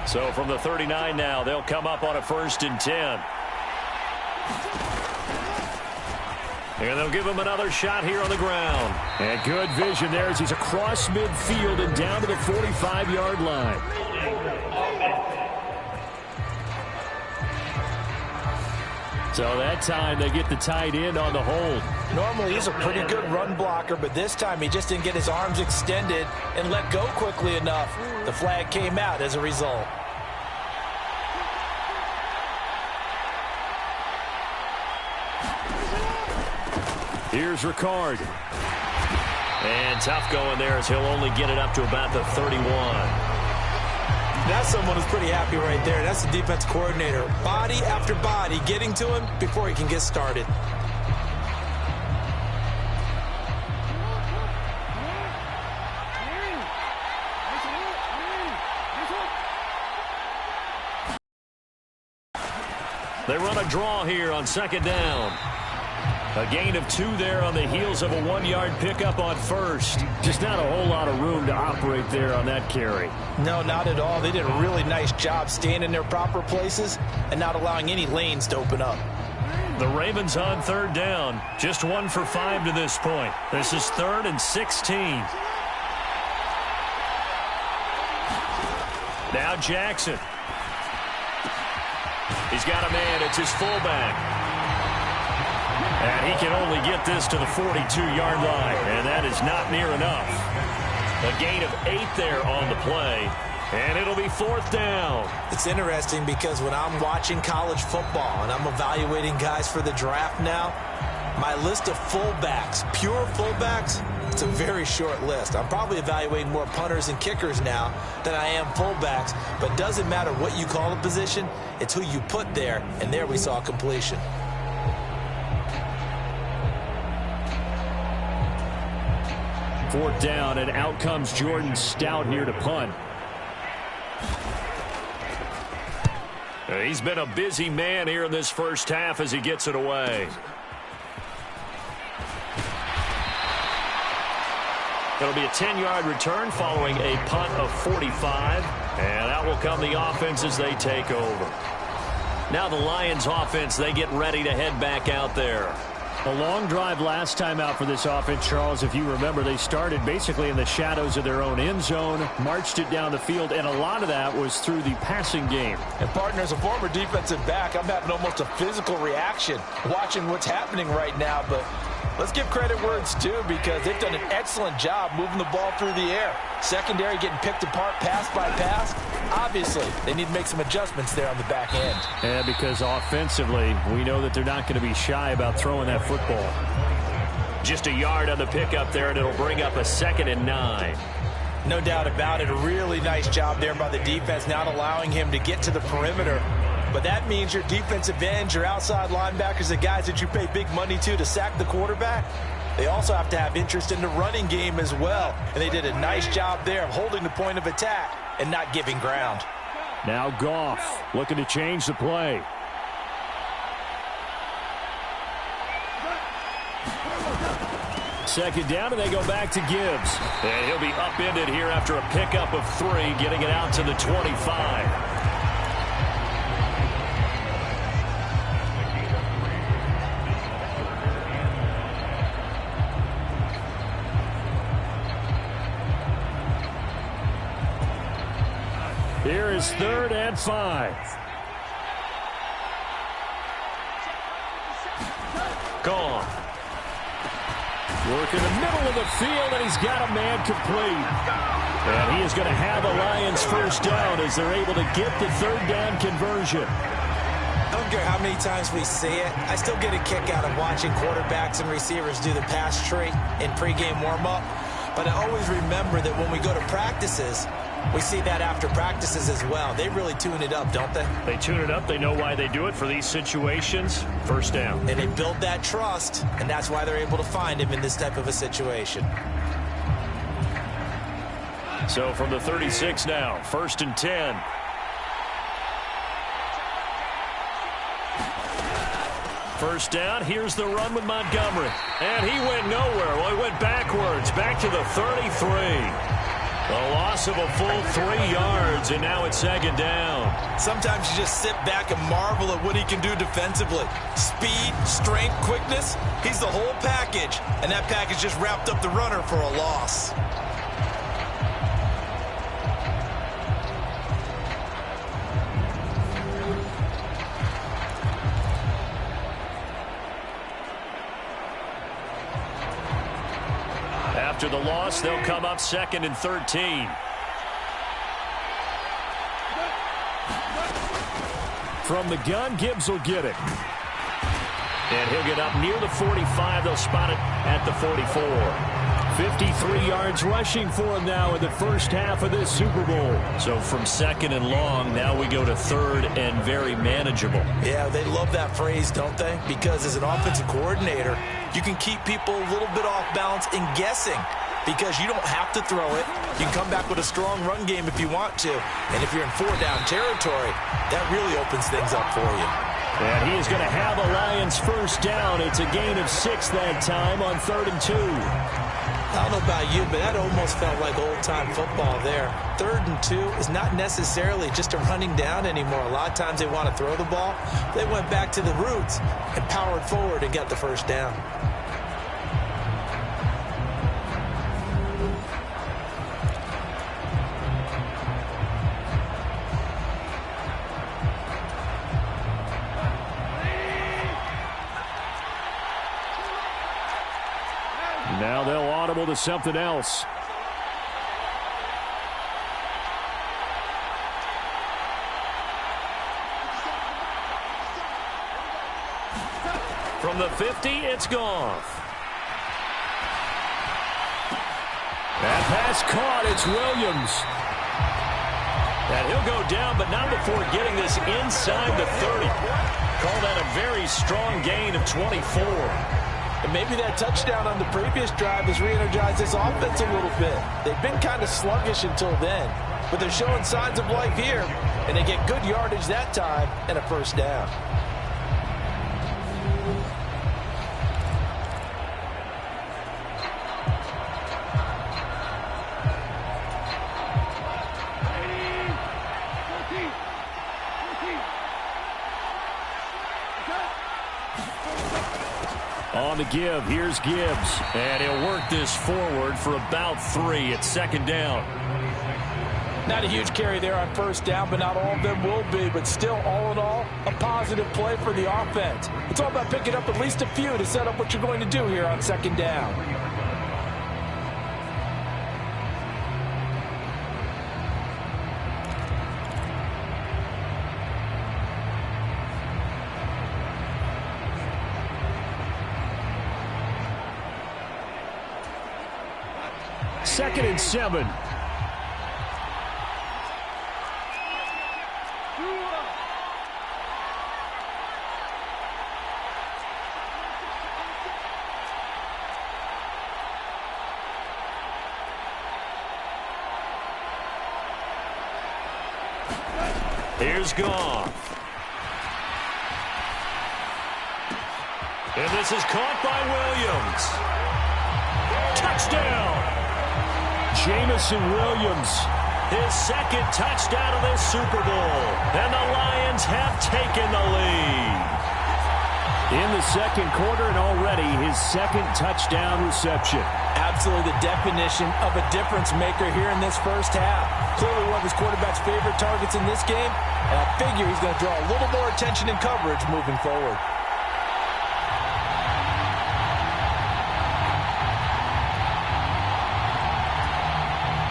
So from the 39 now, they'll come up on a 1st and 10. And they'll give him another shot here on the ground. And good vision there as he's across midfield and down to the 45-yard line. So that time they get the tight end on the hold. Normally he's a pretty good run blocker, but this time he just didn't get his arms extended and let go quickly enough. The flag came out as a result. Here's Ricard. And tough going there as he'll only get it up to about the 31. That's someone who's pretty happy right there. That's the defense coordinator. Body after body getting to him before he can get started. They run a draw here on 2nd down. A gain of 2 there on the heels of a 1-yard pickup on 1st. Just not a whole lot of room to operate there on that carry. No, not at all. They did a really nice job staying in their proper places and not allowing any lanes to open up. The Ravens on 3rd down. Just 1 for 5 to this point. This is 3rd and 16. Now Jackson. He's got a man. It's his fullback. And he can only get this to the 42-yard line, and that is not near enough. A gain of 8 there on the play, and it'll be 4th down. It's interesting because when I'm watching college football and I'm evaluating guys for the draft now, My list of fullbacks, pure fullbacks, it's a very short list. I'm probably evaluating more punters and kickers now than I am fullbacks, but it doesn't matter what you call the position, it's who you put there, and there we saw completion. Fourth down, and out comes Jordan Stout here to punt. He's been a busy man here in this first half as he gets it away. It'll be a 10-yard return following a punt of 45. And out will come the offense as they take over. Now the Lions offense, they get ready to head back out there. A long drive last time out for this offense, Charles. If you remember, they started basically in the shadows of their own end zone, marched it down the field, and a lot of that was through the passing game. And partner, as a former defensive back, I'm having almost a physical reaction watching what's happening right now. But let's give credit where it's due, because they've done an excellent job moving the ball through the air. Secondary getting picked apart pass by pass. Obviously, they need to make some adjustments there on the back end. Yeah, because offensively, we know that they're not going to be shy about throwing that football. Just a yard on the pickup there, and it'll bring up a 2nd and 9. No doubt about it. A really nice job there by the defense, not allowing him to get to the perimeter. But that means your defensive ends, your outside linebackers, the guys that you pay big money to sack the quarterback, they also have to have interest in the running game as well. And they did a nice job there of holding the point of attack and not giving ground. Now Goff looking to change the play. Second down, and they go back to Gibbs. And he'll be upended here after a pickup of 3, getting it out to the 25. Here is 3rd and 5. Gone. Work in the middle of the field, and he's got a man complete. And he is going to have the Lions first down as they're able to get the 3rd down conversion. I don't care how many times we see it. I still get a kick out of watching quarterbacks and receivers do the pass tree in pregame warm-up. But I always remember that when we go to practices, we see that after practices as well. They really tune it up, don't they? They tune it up. They know why they do it for these situations. First down. And they build that trust, and that's why they're able to find him in this type of a situation. So from the 36 now, 1st and 10. First down, here's the run with Montgomery. And he went nowhere. Well, he went backwards, back to the 33. A loss of a full 3 yards, and now it's 2nd down. Sometimes you just sit back and marvel at what he can do defensively. Speed, strength, quickness, he's the whole package. And that package just wrapped up the runner for a loss. After the loss, they'll come up 2nd and 13. From the gun, Gibbs will get it. And he'll get up near the 45. They'll spot it at the 44. 53 yards rushing for him now in the first half of this Super Bowl. So from 2nd and long, now we go to 3rd and very manageable. Yeah, they love that phrase, don't they? Because as an offensive coordinator, you can keep people a little bit off balance and guessing, because you don't have to throw it. You can come back with a strong run game if you want to. And if you're in 4-down territory, that really opens things up for you. And he is going to have the Lions first down. It's a gain of 6 that time on 3rd and 2. I don't know about you, but that almost felt like old-time football there. 3rd and 2 is not necessarily just a running down anymore. A lot of times they want to throw the ball. They went back to the roots and powered forward and got the first down. Now they'll audible to something else. From the 50, it's Goff. That pass caught. It's Williams. And he'll go down, but not before getting this inside the 30. Call that a very strong gain of 24. And maybe that touchdown on the previous drive has re-energized this offense a little bit. They've been kind of sluggish until then, but they're showing signs of life here, and they get good yardage that time and a first down. On the give, here's Gibbs. And he'll work this forward for about 3 at second down. Not a huge carry there on first down, but not all of them will be. But still, all in all, a positive play for the offense. It's all about picking up at least a few to set up what you're going to do here on second down. Second and 7. Here's Goff. And this is caught by Williams. Touchdown! Jamison Williams. His second touchdown of this Super Bowl. And the Lions have taken the lead. In the second quarter, and already his second touchdown reception. Absolutely the definition of a difference maker here in this first half. Clearly one of his quarterback's favorite targets in this game, and I figure he's going to draw a little more attention and coverage moving forward.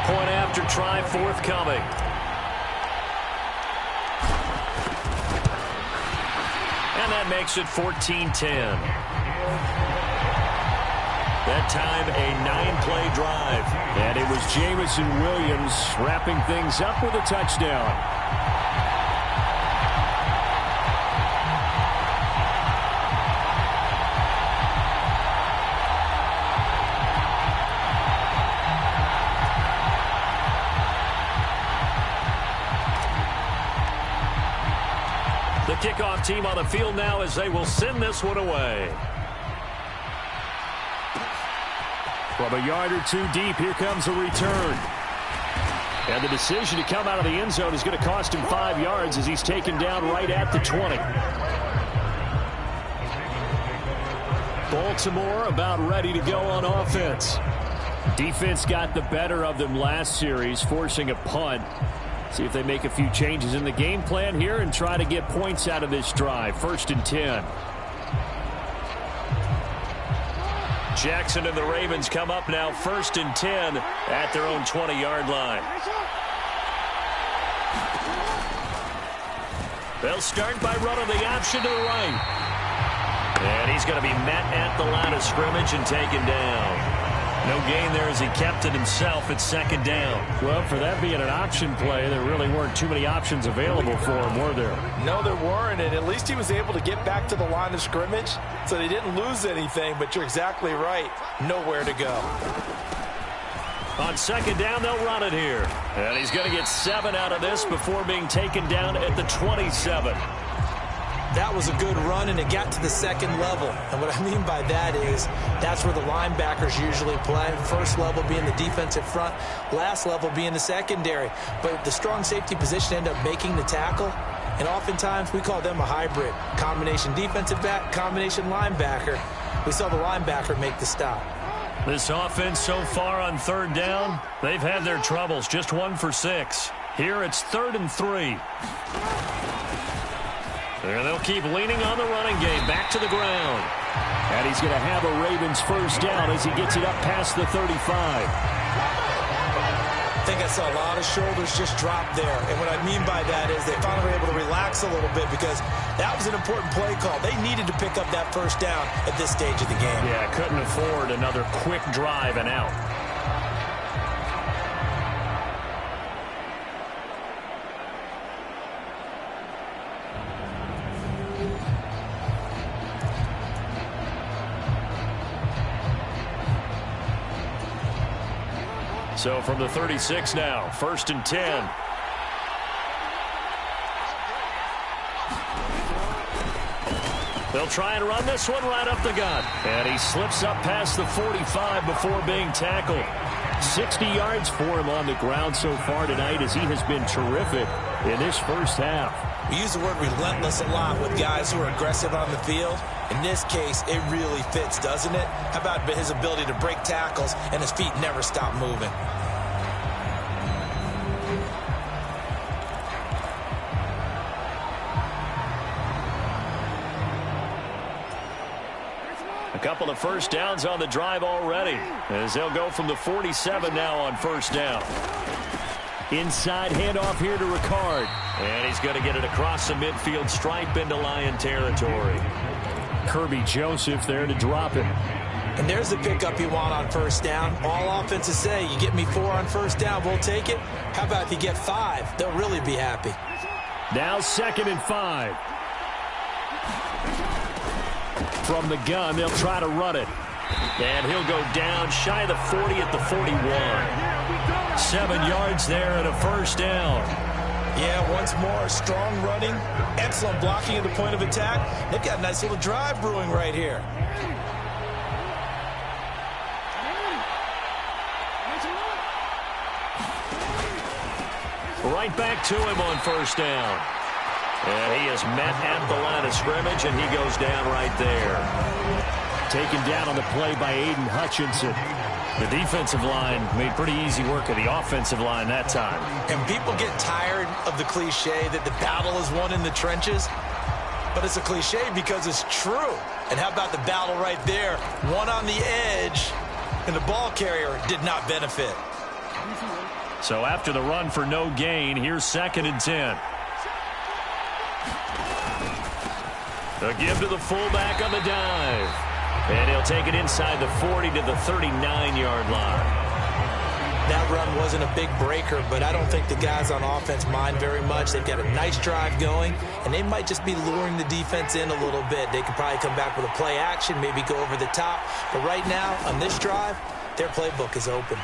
Point after try forthcoming. And that makes it 14-10. That time, a 9-play drive. And it was Jamison Williams wrapping things up with a touchdown. The kickoff team on the field now as they will send this one away. From a yard or two deep, here comes a return. And the decision to come out of the end zone is going to cost him 5 yards as he's taken down right at the 20. Baltimore about ready to go on offense. Defense got the better of them last series, forcing a punt. See if they make a few changes in the game plan here and try to get points out of this drive. 1st and 10. Jackson and the Ravens come up now 1st and 10 at their own 20-yard line. They'll start by running the option to the right. And he's going to be met at the line of scrimmage and taken down. No gain there as he kept it himself at 2nd down. Well, for that being an option play, there really weren't too many options available for him, were there? No, there weren't, and at least he was able to get back to the line of scrimmage, so they didn't lose anything, but you're exactly right. Nowhere to go. On 2nd down, they'll run it here. And he's going to get 7 out of this before being taken down at the 27. That was a good run, and it got to the 2nd level. And what I mean by that is that's where the linebackers usually play. First level being the defensive front, last level being the secondary. But the strong safety position ended up making the tackle, and oftentimes we call them a hybrid. Combination defensive back, combination linebacker. We saw the linebacker make the stop. This offense so far on 3rd down, they've had their troubles. Just 1 for 6. Here it's 3rd and 3. And they'll keep leaning on the running game. Back to the ground. And he's going to have a Ravens first down as he gets it up past the 35. think I saw a lot of shoulders just drop there. And what I mean by that is they finally were able to relax a little bit because that was an important play call. They needed to pick up that first down at this stage of the game. Yeah, couldn't afford another quick drive and out. So from the 36 now, 1st and 10. They'll try and run this one right up the gut. And he slips up past the 45 before being tackled. 60 yards for him on the ground so far tonight as he has been terrific in this first half. We use the word relentless a lot with guys who are aggressive on the field. In this case, it really fits, doesn't it? How about his ability to break tackles and his feet never stop moving? A couple of first downs on the drive already as they'll go from the 47 now on first down. Inside handoff here to Ricard. And he's going to get it across the midfield stripe into Lion territory. Kirby Joseph there to drop it. And there's the pickup you want on first down. All offenses say, you get me 4 on first down, we'll take it. How about if you get 5? They'll really be happy. Now 2nd and 5. From the gun, they'll try to run it. And he'll go down shy of the 40 at the 41. 7 yards there and a first down. Yeah, once more, strong running, excellent blocking at the point of attack. They've got a nice little drive brewing right here. Right back to him on first down. And he is met at the line of scrimmage, and he goes down right there. Taken down on the play by Aiden Hutchinson. The defensive line made pretty easy work of the offensive line that time. And people get tired of the cliche that the battle is won in the trenches. But it's a cliche because it's true. And how about the battle right there? One on the edge, and the ball carrier did not benefit. So after the run for no gain, here's 2nd and 10. A give to the fullback on the dive. And he'll take it inside the 40 to the 39-yard line. That run wasn't a big breaker, but I don't think the guys on offense mind very much. They've got a nice drive going, and they might just be luring the defense in a little bit. They could probably come back with a play action, maybe go over the top. But right now, on this drive, their playbook is open.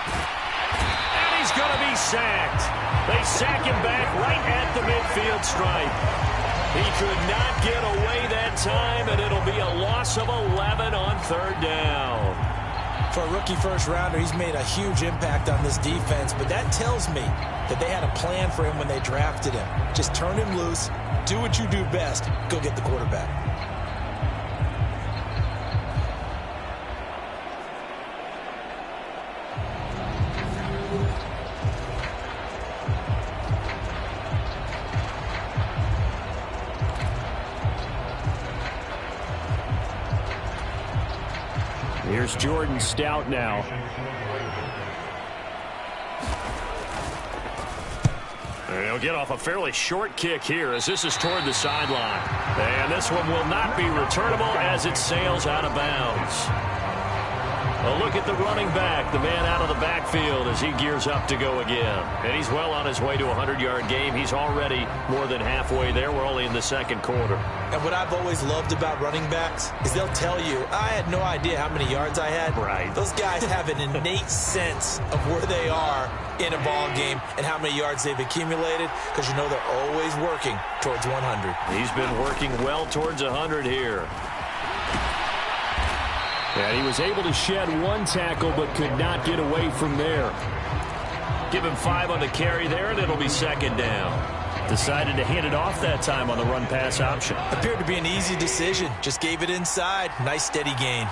And he's going to be sacked. They sack him back right at the midfield stripe. He could not get away that time, and it'll be a loss of 11 on 3rd down. For a rookie first-rounder, he's made a huge impact on this defense, but that tells me that they had a plan for him when they drafted him. Just turn him loose, do what you do best, go get the quarterback. Here's Jordan Stout now. He'll get off a fairly short kick here as this is toward the sideline. And this one will not be returnable as it sails out of bounds. A look at the running back, the man out of the backfield as he gears up to go again. And he's well on his way to a 100-yard game. He's already more than halfway there. We're only in the 2nd quarter. And what I've always loved about running backs is they'll tell you, I had no idea how many yards I had. Right. Those guys have an innate sense of where they are in a ball game and how many yards they've accumulated because you know they're always working towards 100. He's been working well towards 100 here. And he was able to shed 1 tackle but could not get away from there. Give him 5 on the carry there, and it'll be 2nd down. Decided to hand it off that time on the run-pass option. Appeared to be an easy decision. Just gave it inside. Nice steady gain.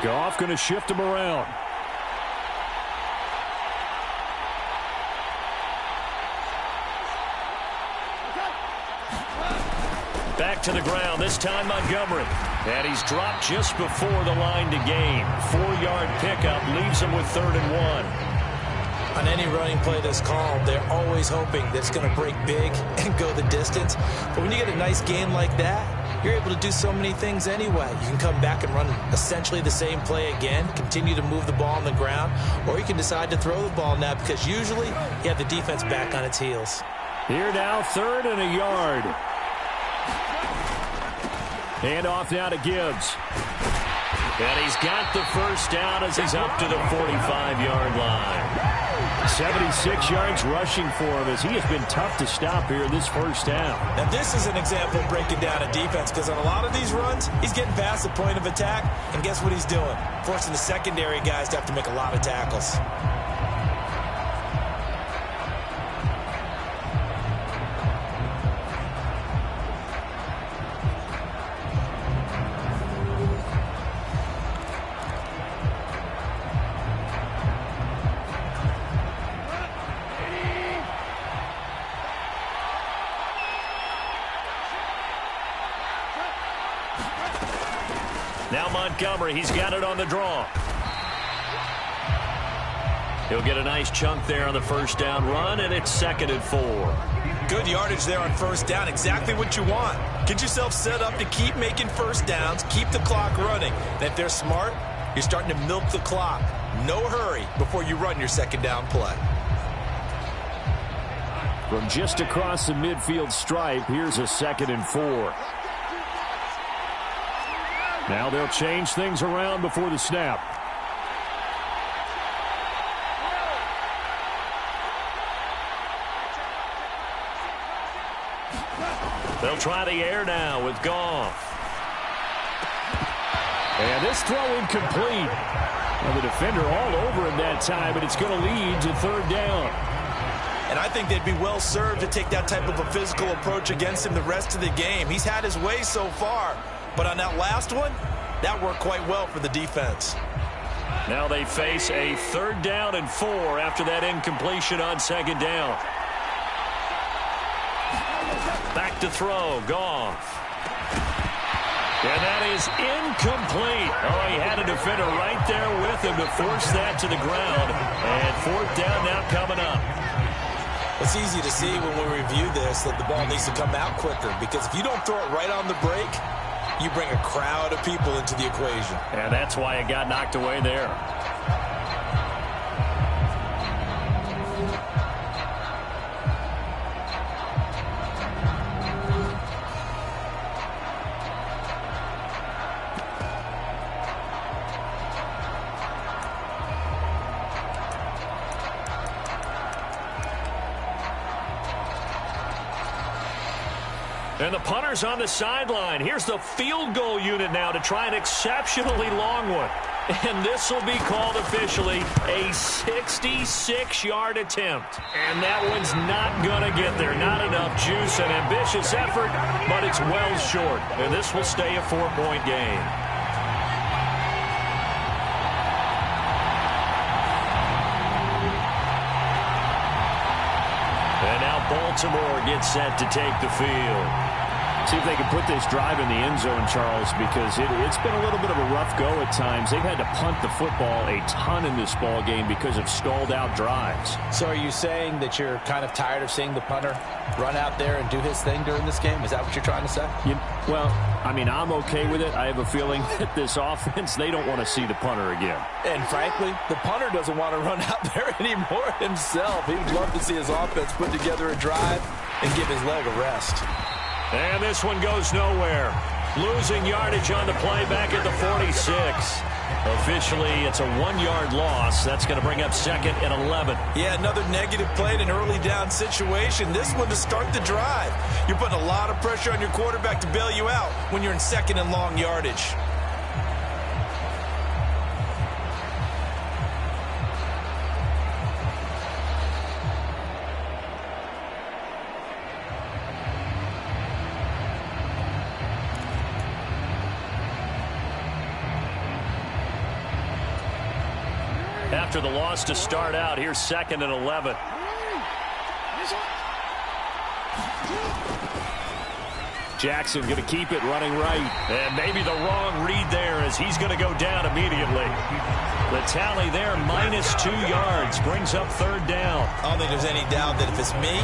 Goff going to shift him around. Back to the ground, this time Montgomery. And he's dropped just before the line to gain. 4-yard pickup leaves him with 3rd and 1. On any running play that's called, they're always hoping that it's going to break big and go the distance. But when you get a nice gain like that, you're able to do so many things anyway. You can come back and run essentially the same play again, continue to move the ball on the ground, or you can decide to throw the ball now because usually you have the defense back on its heels. Here now, 3rd and a yard. Hand off now to Gibbs. And he's got the first down as he's up to the 45-yard line. 76 yards rushing for him as he has been tough to stop here in this first down. Now this is an example of breaking down a defense because on a lot of these runs, he's getting past the point of attack, and guess what he's doing? Forcing the secondary guys to have to make a lot of tackles. Now Montgomery, he's got it on the draw. He'll get a nice chunk there on the first down run, and it's 2nd and 4. Good yardage there on first down, exactly what you want. Get yourself set up to keep making first downs, keep the clock running. And if they're smart, you're starting to milk the clock. No hurry before you run your second down play. From just across the midfield stripe, here's a 2nd and 4. Now they'll change things around before the snap. They'll try the air now with Goff. And this throw incomplete. Well, the defender all over him that time, but it's going to lead to 3rd down. And I think they'd be well served to take that type of a physical approach against him the rest of the game. He's had his way so far. But on that last one, that worked quite well for the defense. Now they face a 3rd down and 4 after that incompletion on 2nd down. Back to throw, Goff. And that is incomplete. Oh, he had a defender right there with him to force that to the ground. And 4th down now coming up. It's easy to see when we review this that the ball needs to come out quicker because if you don't throw it right on the break, you bring a crowd of people into the equation. And that's why it got knocked away there. And the punter's on the sideline. Here's the field goal unit now to try an exceptionally long one. And this will be called officially a 66-yard attempt. And that one's not going to get there. Not enough juice, an ambitious effort, but it's well short. And this will stay a 4-point game. And now Baltimore gets set to take the field. See if they can put this drive in the end zone, Charles, because it's been a little bit of a rough go at times. They've had to punt the football a ton in this ball game because of stalled-out drives. So are you saying that you're kind of tired of seeing the punter run out there and do his thing during this game? Is that what you're trying to say? Well, I mean, I'm okay with it. I have a feeling that this offense, they don't want to see the punter again. And frankly, the punter doesn't want to run out there anymore himself. He would love to see his offense put together a drive and give his leg a rest. And this one goes nowhere. Losing yardage on the play back at the 46. Officially, it's a 1-yard loss. That's going to bring up 2nd and 11. Yeah, another negative play in an early down situation. This one to start the drive. You're putting a lot of pressure on your quarterback to bail you out when you're in 2nd and long yardage. After the loss to start out, here's 2nd and 11. Jackson going to keep it running right. And maybe the wrong read there as he's going to go down immediately. The tally there, -2 yards, brings up 3rd down. I don't think there's any doubt that if it's me,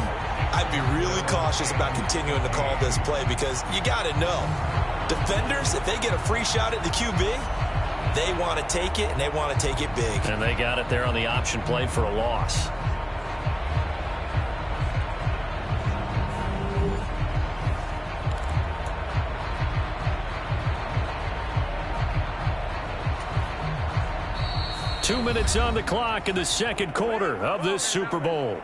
I'd be really cautious about continuing to call this play because you got to know, defenders, if they get a free shot at the QB, they want to take it, and they want to take it big. And they got it there on the option play for a loss. Two minutes on the clock in the second quarter of this Super Bowl.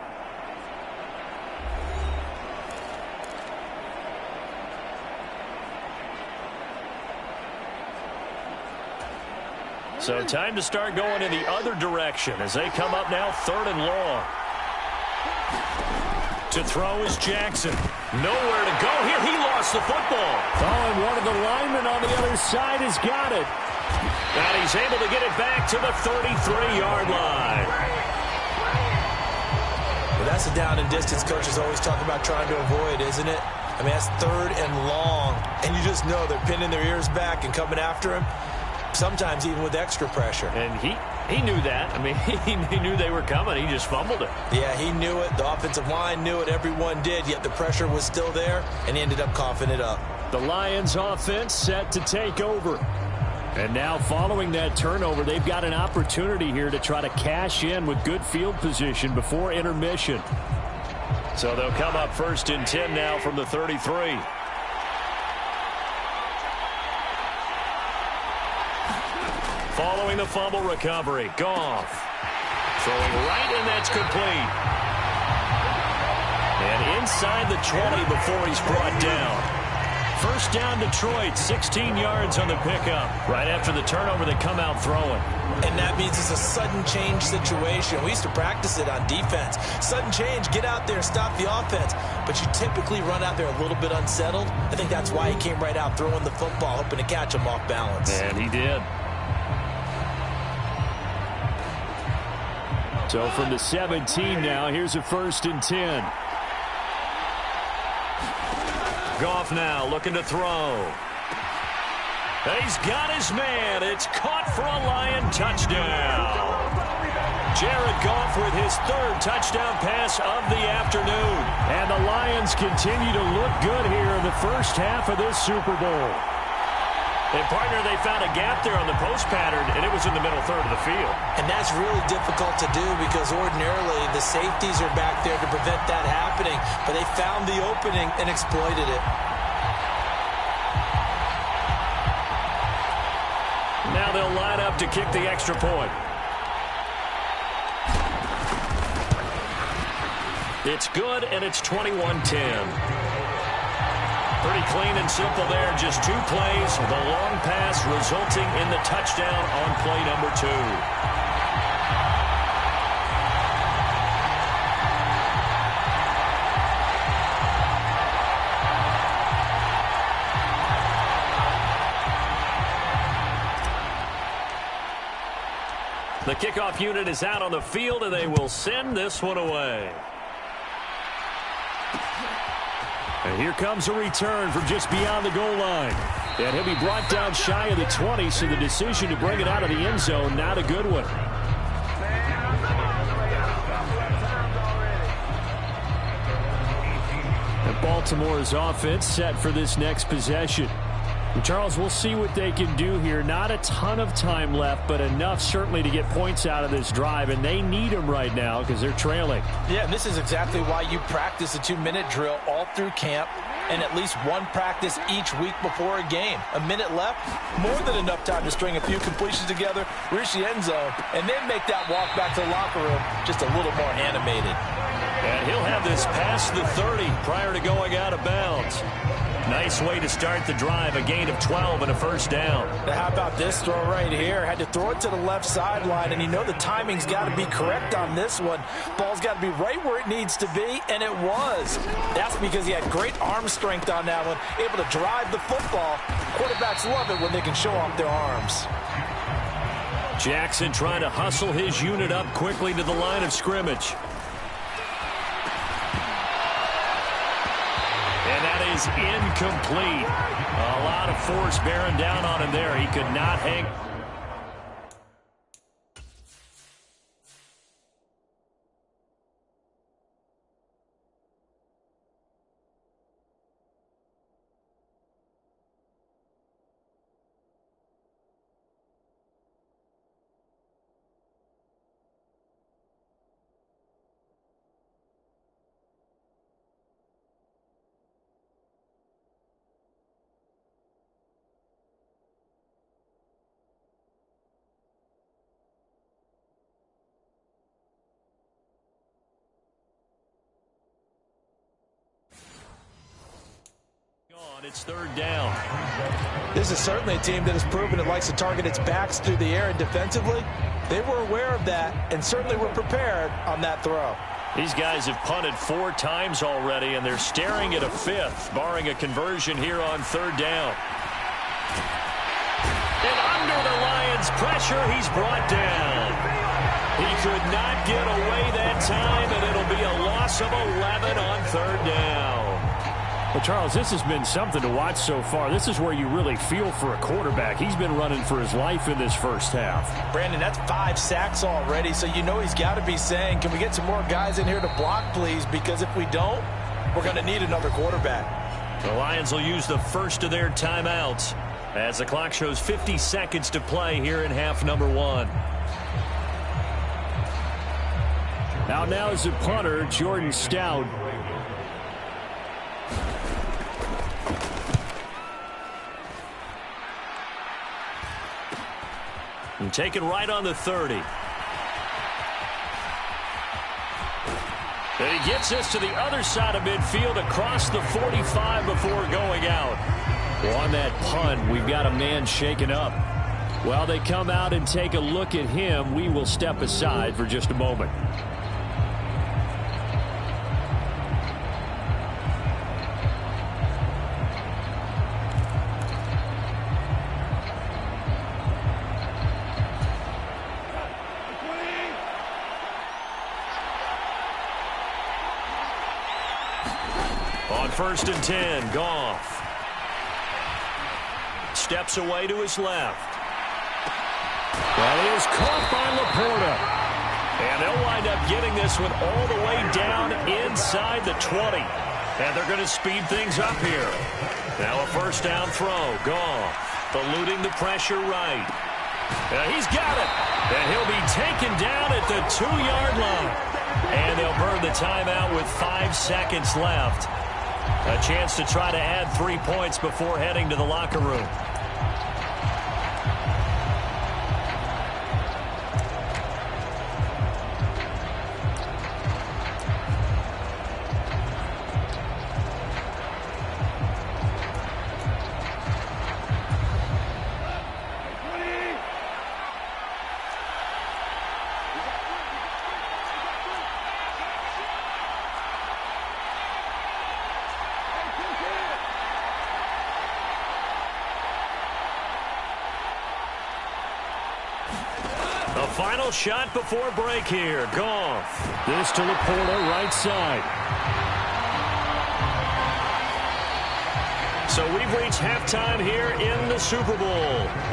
So time to start going in the other direction as they come up now 3rd and long. To throw is Jackson. Nowhere to go here. He lost the football. Oh, and one of the linemen on the other side has got it. And he's able to get it back to the 33-yard line. Well, that's a down and distance coaches always talk about trying to avoid, isn't it? I mean, that's 3rd and long, and you just know they're pinning their ears back and coming after him, sometimes even with extra pressure. And he knew that. I mean, he knew they were coming. He just fumbled it. Yeah, he knew it. The offensive line knew it. Everyone did, yet the pressure was still there, and he ended up coughing it up. The Lions offense set to take over. And now following that turnover, they've got an opportunity here to try to cash in with good field position before intermission. So they'll come up 1st and 10 now from the 33. Following the fumble recovery, Goff throwing right, and that's complete. And inside the 20 before he's brought down. 1st down Detroit, 16 yards on the pickup. Right after the turnover, they come out throwing. And that means it's a sudden change situation. We used to practice it on defense. Sudden change, get out there and stop the offense. But you typically run out there a little bit unsettled. I think that's why he came right out throwing the football, hoping to catch him off balance. And he did. So from the 17 now, here's a 1st and 10. Goff now looking to throw. And he's got his man. It's caught for a Lion touchdown. Jared Goff with his 3rd touchdown pass of the afternoon. And the Lions continue to look good here in the first half of this Super Bowl. And, partner, they found a gap there on the post pattern, and it was in the middle 3rd of the field. And that's really difficult to do because ordinarily the safeties are back there to prevent that happening. But they found the opening and exploited it. Now they'll line up to kick the extra point. It's good, and it's 21-10. Pretty clean and simple there. Just 2 plays. The long pass resulting in the touchdown on play number 2. The kickoff unit is out on the field, and they will send this one away. And here comes a return from just beyond the goal line. And he'll be brought down shy of the 20, so the decision to bring it out of the end zone, not a good one. And Baltimore's offense set for this next possession. And Charles, we'll see what they can do here. Not a ton of time left, but enough certainly to get points out of this drive, and they need them right now because they're trailing. Yeah, and this is exactly why you practice a 2-minute drill all through camp and at least one practice each week before a game. A minute left, more than enough time to string a few completions together, reach the end zone, and then make that walk back to the locker room just a little more animated. And he'll have this past the 30 prior to going out of bounds. Nice way to start the drive, a gain of 12 and a 1st down. Now how about this throw right here? Had to throw it to the left sideline, and you know the timing's got to be correct on this one. Ball's got to be right where it needs to be, and it was. That's because he had great arm strength on that one, able to drive the football. Quarterbacks love it when they can show off their arms. Jackson trying to hustle his unit up quickly to the line of scrimmage. And that is incomplete. A lot of force bearing down on him there. He could not hang. It's third down. This is certainly a team that has proven it likes to target its backs through the air, and defensively, they were aware of that and certainly were prepared on that throw. These guys have punted 4 times already, and they're staring at a 5th, barring a conversion here on third down. And under the Lions' pressure, he's brought down. He could not get away that time, and it'll be a loss of 11 on third down. Well, Charles, this has been something to watch so far. This is where you really feel for a quarterback. He's been running for his life in this first half. Brandon, that's 5 sacks already, so you know he's got to be saying, can we get some more guys in here to block, please? Because if we don't, we're going to need another quarterback. The Lions will use the first of their timeouts as the clock shows 50 seconds to play here in half number 1. Now is the punter, Jordan Stout. And taken right on the 30. And he gets us to the other side of midfield across the 45 before going out. Well, on that punt, we've got a man shaken up. While they come out and take a look at him, we will step aside for just a moment. On 1st and 10, Goff. Steps away to his left. Well, he is caught by Laporta. And they'll wind up getting this one all the way down inside the 20. And they're going to speed things up here. Now a first down throw. Goff eluding the pressure right. He's got it. And he'll be taken down at the 2-yard line. And they'll burn the timeout with 5 seconds left. A chance to try to add 3 points before heading to the locker room. Final shot before break here. Goff. This to Laporta, right side. So we've reached halftime here in the Super Bowl.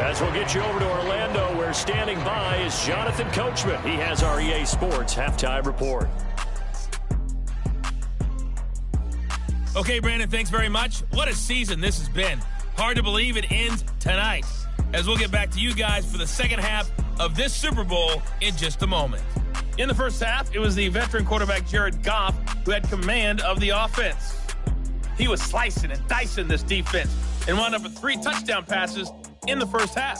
As we'll get you over to Orlando, where standing by is Jonathan Coachman. He has our EA Sports halftime report. Okay, Brandon, thanks very much. What a season this has been. Hard to believe it ends tonight, as we'll get back to you guys for the second half of this Super Bowl in just a moment. In the first half, it was the veteran quarterback Jared Goff who had command of the offense. He was slicing and dicing this defense and wound up with 3 touchdown passes in the first half.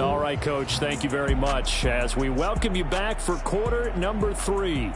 All right, Coach, thank you very much as we welcome you back for quarter number 3.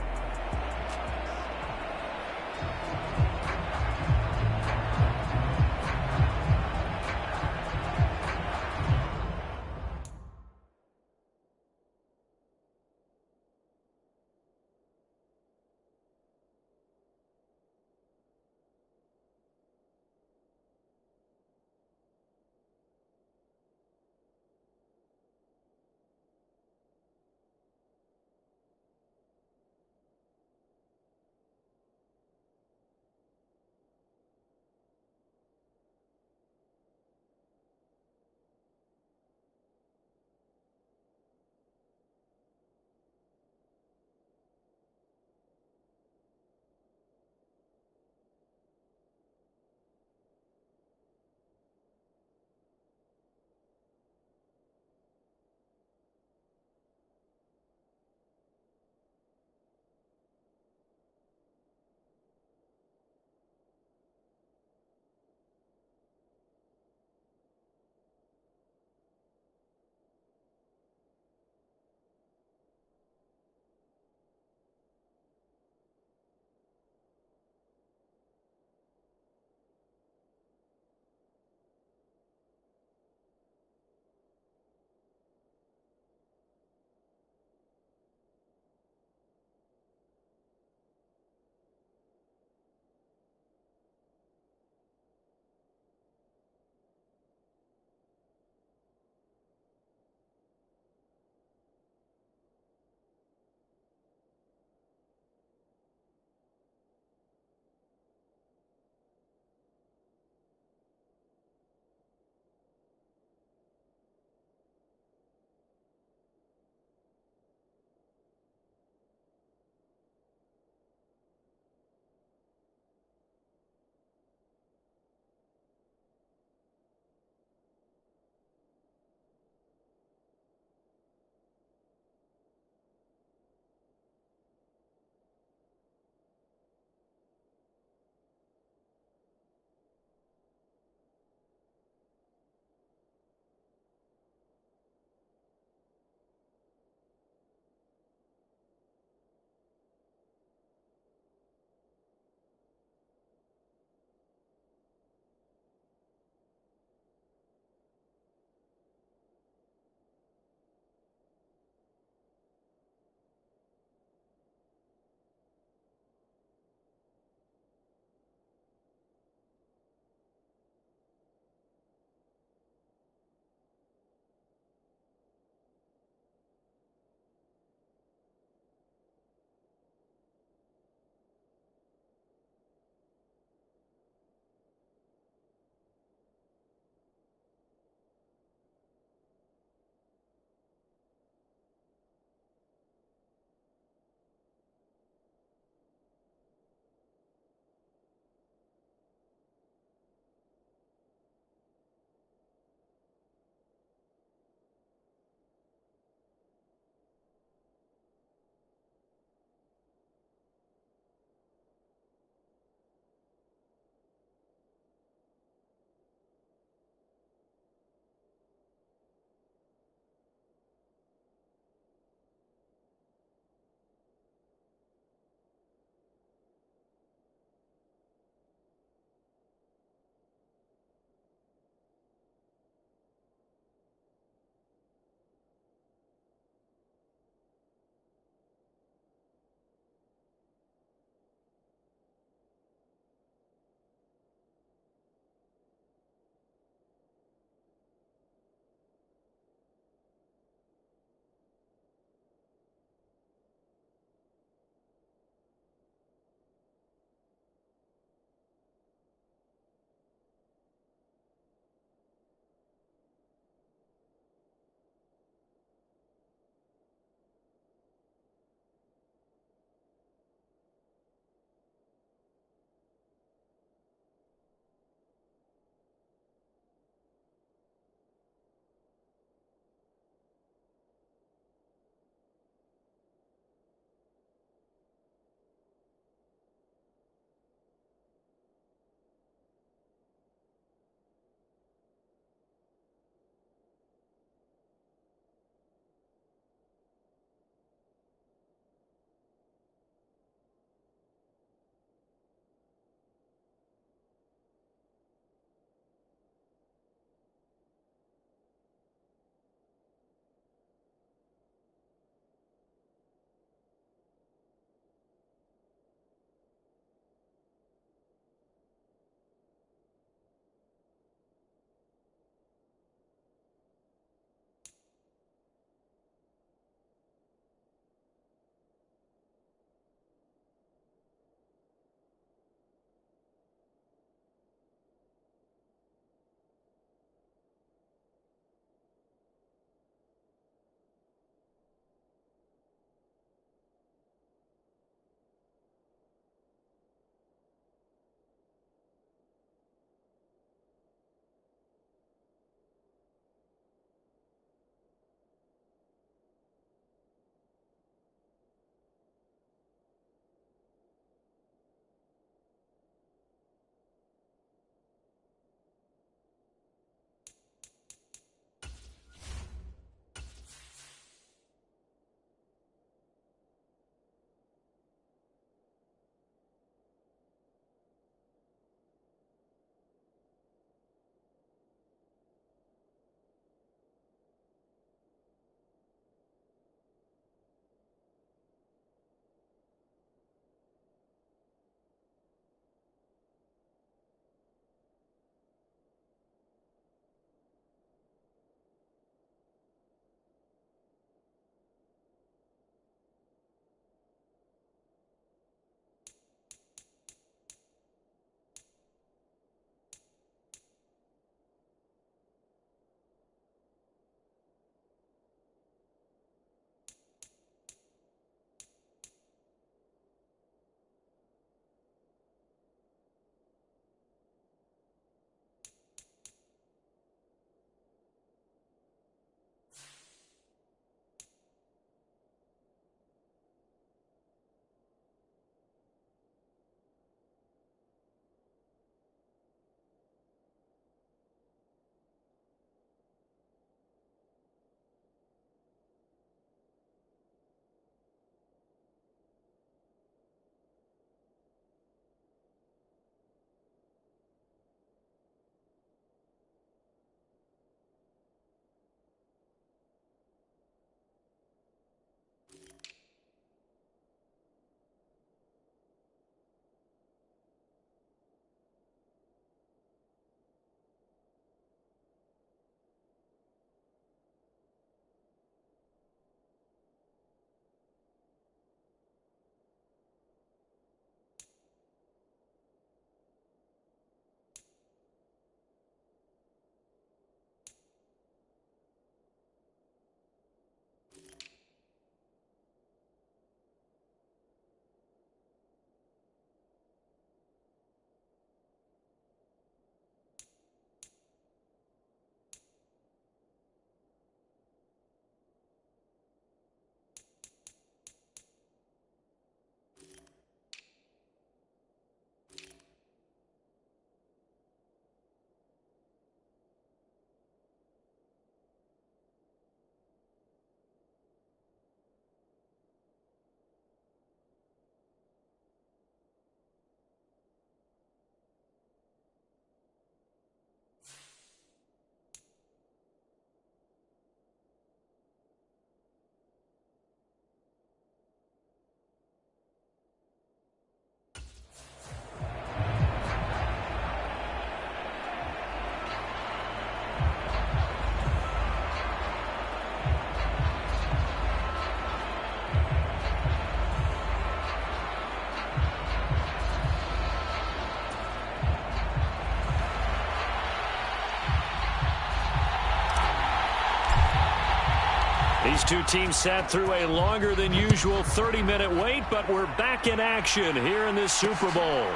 These two teams sat through a longer than usual 30-minute wait, but we're back in action here in this Super Bowl.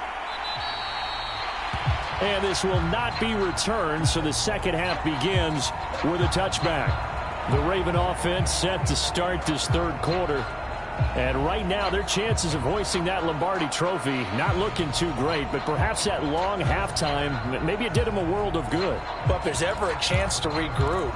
And this will not be returned, so the second half begins with a touchback. The Raven offense set to start this third quarter. And right now, their chances of hoisting that Lombardi trophy not looking too great, but perhaps that long halftime, maybe it did them a world of good. But if there's ever a chance to regroup,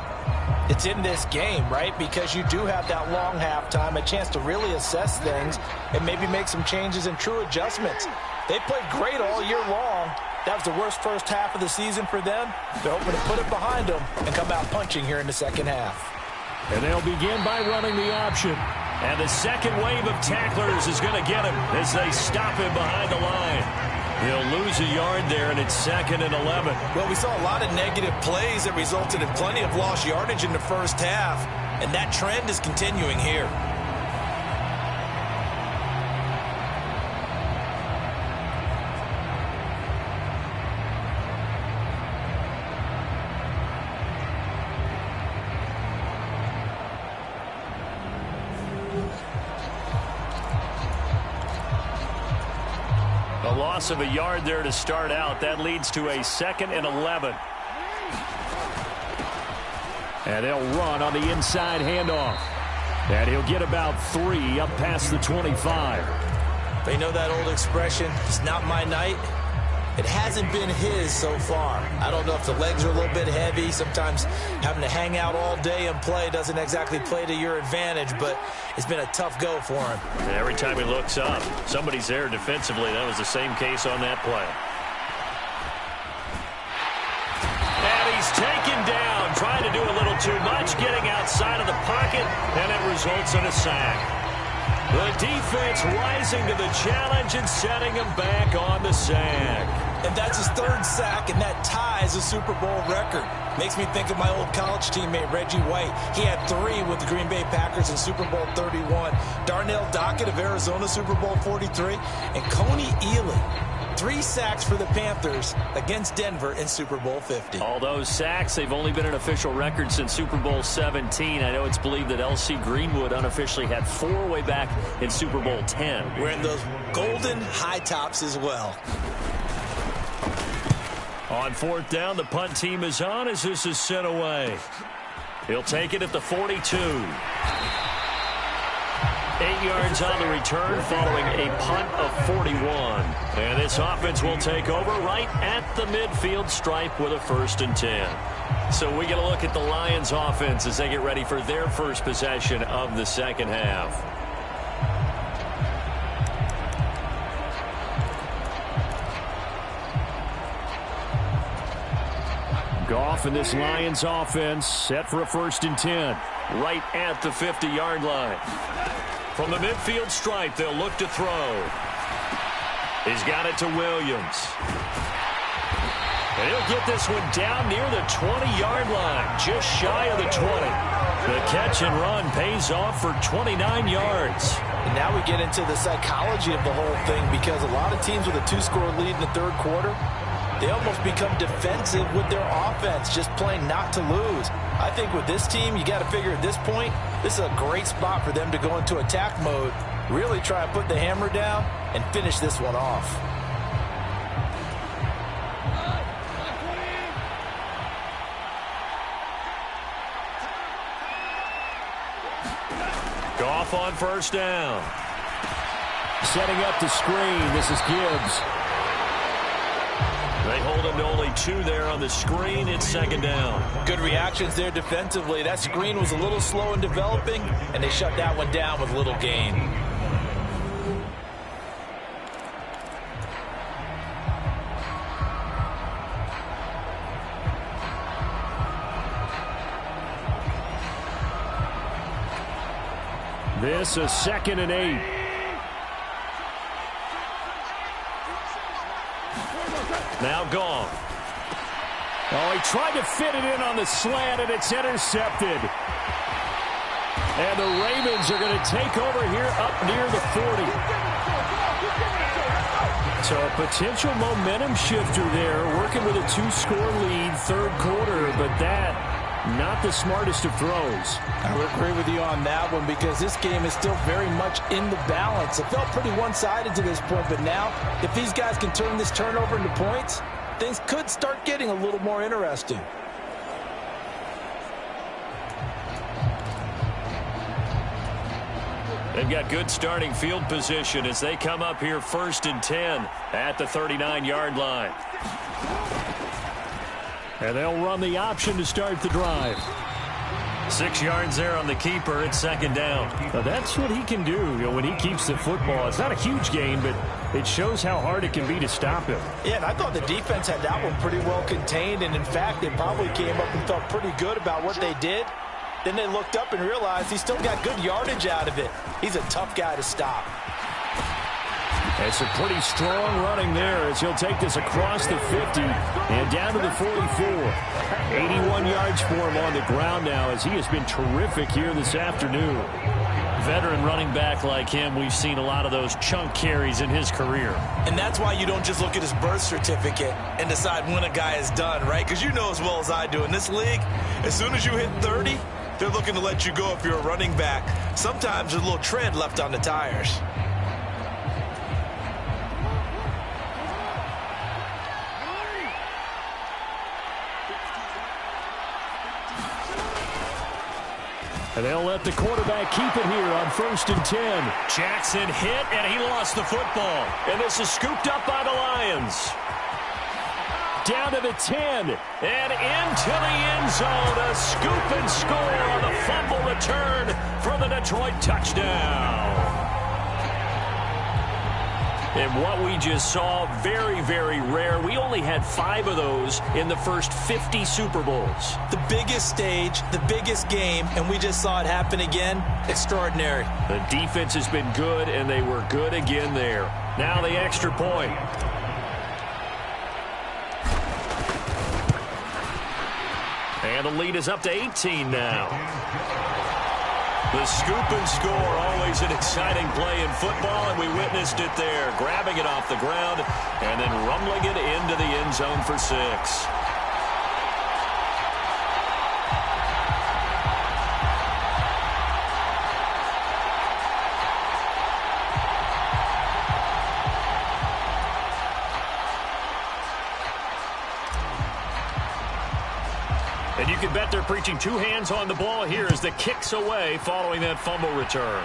it's in this game, right? Because you do have that long halftime, a chance to really assess things and maybe make some changes and true adjustments. They played great all year long. That was the worst first half of the season for them. They're hoping to put it behind them and come out punching here in the second half. And they'll begin by running the option. And the second wave of tacklers is going to get him as they stop him behind the line. He'll lose a yard there, and it's 2nd and 11. Well, we saw a lot of negative plays that resulted in plenty of lost yardage in the first half, and that trend is continuing here. A loss of a yard there to start out. That leads to a 2nd and 11. And they'll run on the inside handoff. And he'll get about 3 up past the 25. They know that old expression, it's not my night. It hasn't been his so far. I don't know if the legs are a little bit heavy. Sometimes having to hang out all day and play doesn't exactly play to your advantage, but it's been a tough go for him. And every time he looks up, somebody's there defensively. That was the same case on that play. And he's taken down, trying to do a little too much, getting outside of the pocket, and it results in a sack. The defense rising to the challenge and setting him back on the sack. And that's his 3rd sack, and that ties a Super Bowl record. Makes me think of my old college teammate, Reggie White. He had 3 with the Green Bay Packers in Super Bowl 31. Darnell Dockett of Arizona, Super Bowl 43. And Coney Ealy, 3 sacks for the Panthers against Denver in Super Bowl 50. All those sacks, they've only been an official record since Super Bowl 17. I know it's believed that L.C. Greenwood unofficially had 4 way back in Super Bowl 10. Wearing those golden high tops as well. On 4th down, the punt team is on as this is sent away. He'll take it at the 42. 8 yards on the return following a punt of 41. And this offense will take over right at the midfield stripe with a 1st and 10. So we get a look at the Lions offense as they get ready for their first possession of the second half. Goff and this Lions offense set for a 1st and 10. Right at the 50-yard line. From the midfield stripe, they'll look to throw. He's got it to Williams. And he'll get this one down near the 20-yard line, just shy of the 20. The catch and run pays off for 29 yards. And now we get into the psychology of the whole thing, because a lot of teams with a 2-score lead in the third quarter, they almost become defensive with their offense, just playing not to lose. I think with this team, you got to figure at this point, this is a great spot for them to go into attack mode, really try and put the hammer down and finish this one off. Goff on 1st down. Setting up the screen, this is Gibbs. They hold him to only 2 there on the screen. It's 2nd down. Good reactions there defensively. That screen was a little slow in developing, and they shut that one down with little gain. This is 2nd and 8. Now Goff. Oh, he tried to fit it in on the slant, and it's intercepted. And the Ravens are going to take over here up near the 40. So a potential momentum shifter there, working with a 2-score lead, third quarter, but that not the smartest of throws. I would agree with you on that one because this game is still very much in the balance. It felt pretty one-sided to this point, but now if these guys can turn this turnover into points, things could start getting a little more interesting. They've got good starting field position as they come up here 1st and 10 at the 39-yard line. And they'll run the option to start the drive. 6 yards there on the keeper. It's 2nd down. Now that's what he can do, when he keeps the football. It's not a huge gain, but it shows how hard it can be to stop him. Yeah, and I thought the defense had that one pretty well contained, and in fact, they probably came up and felt pretty good about what they did. Then they looked up and realized he still got good yardage out of it. He's a tough guy to stop. It's a pretty strong running there as he'll take this across the 50 and down to the 44. 81 yards for him on the ground now as he has been terrific here this afternoon. Veteran running back like him, we've seen a lot of those chunk carries in his career. And that's why you don't just look at his birth certificate and decide when a guy is done, right? Because you know as well as I do, in this league, as soon as you hit 30, they're looking to let you go if you're a running back. Sometimes there's a little tread left on the tires. And they'll let the quarterback keep it here on 1st and 10. Jackson hit, and he lost the football. And this is scooped up by the Lions. Down to the 10. And into the end zone. A scoop and score on the fumble return for the Detroit touchdown. And what we just saw, very, very rare. We only had 5 of those in the first 50 Super Bowls. The biggest stage, the biggest game, and we just saw it happen again. Extraordinary. The defense has been good, and they were good again there. Now the extra point. And the lead is up to 18 now. The scoop and score, always an exciting play in football, and we witnessed it there. Grabbing it off the ground and then rumbling it into the end zone for 6. And you can bet they're preaching 2 hands on the ball here as the kick's away following that fumble return.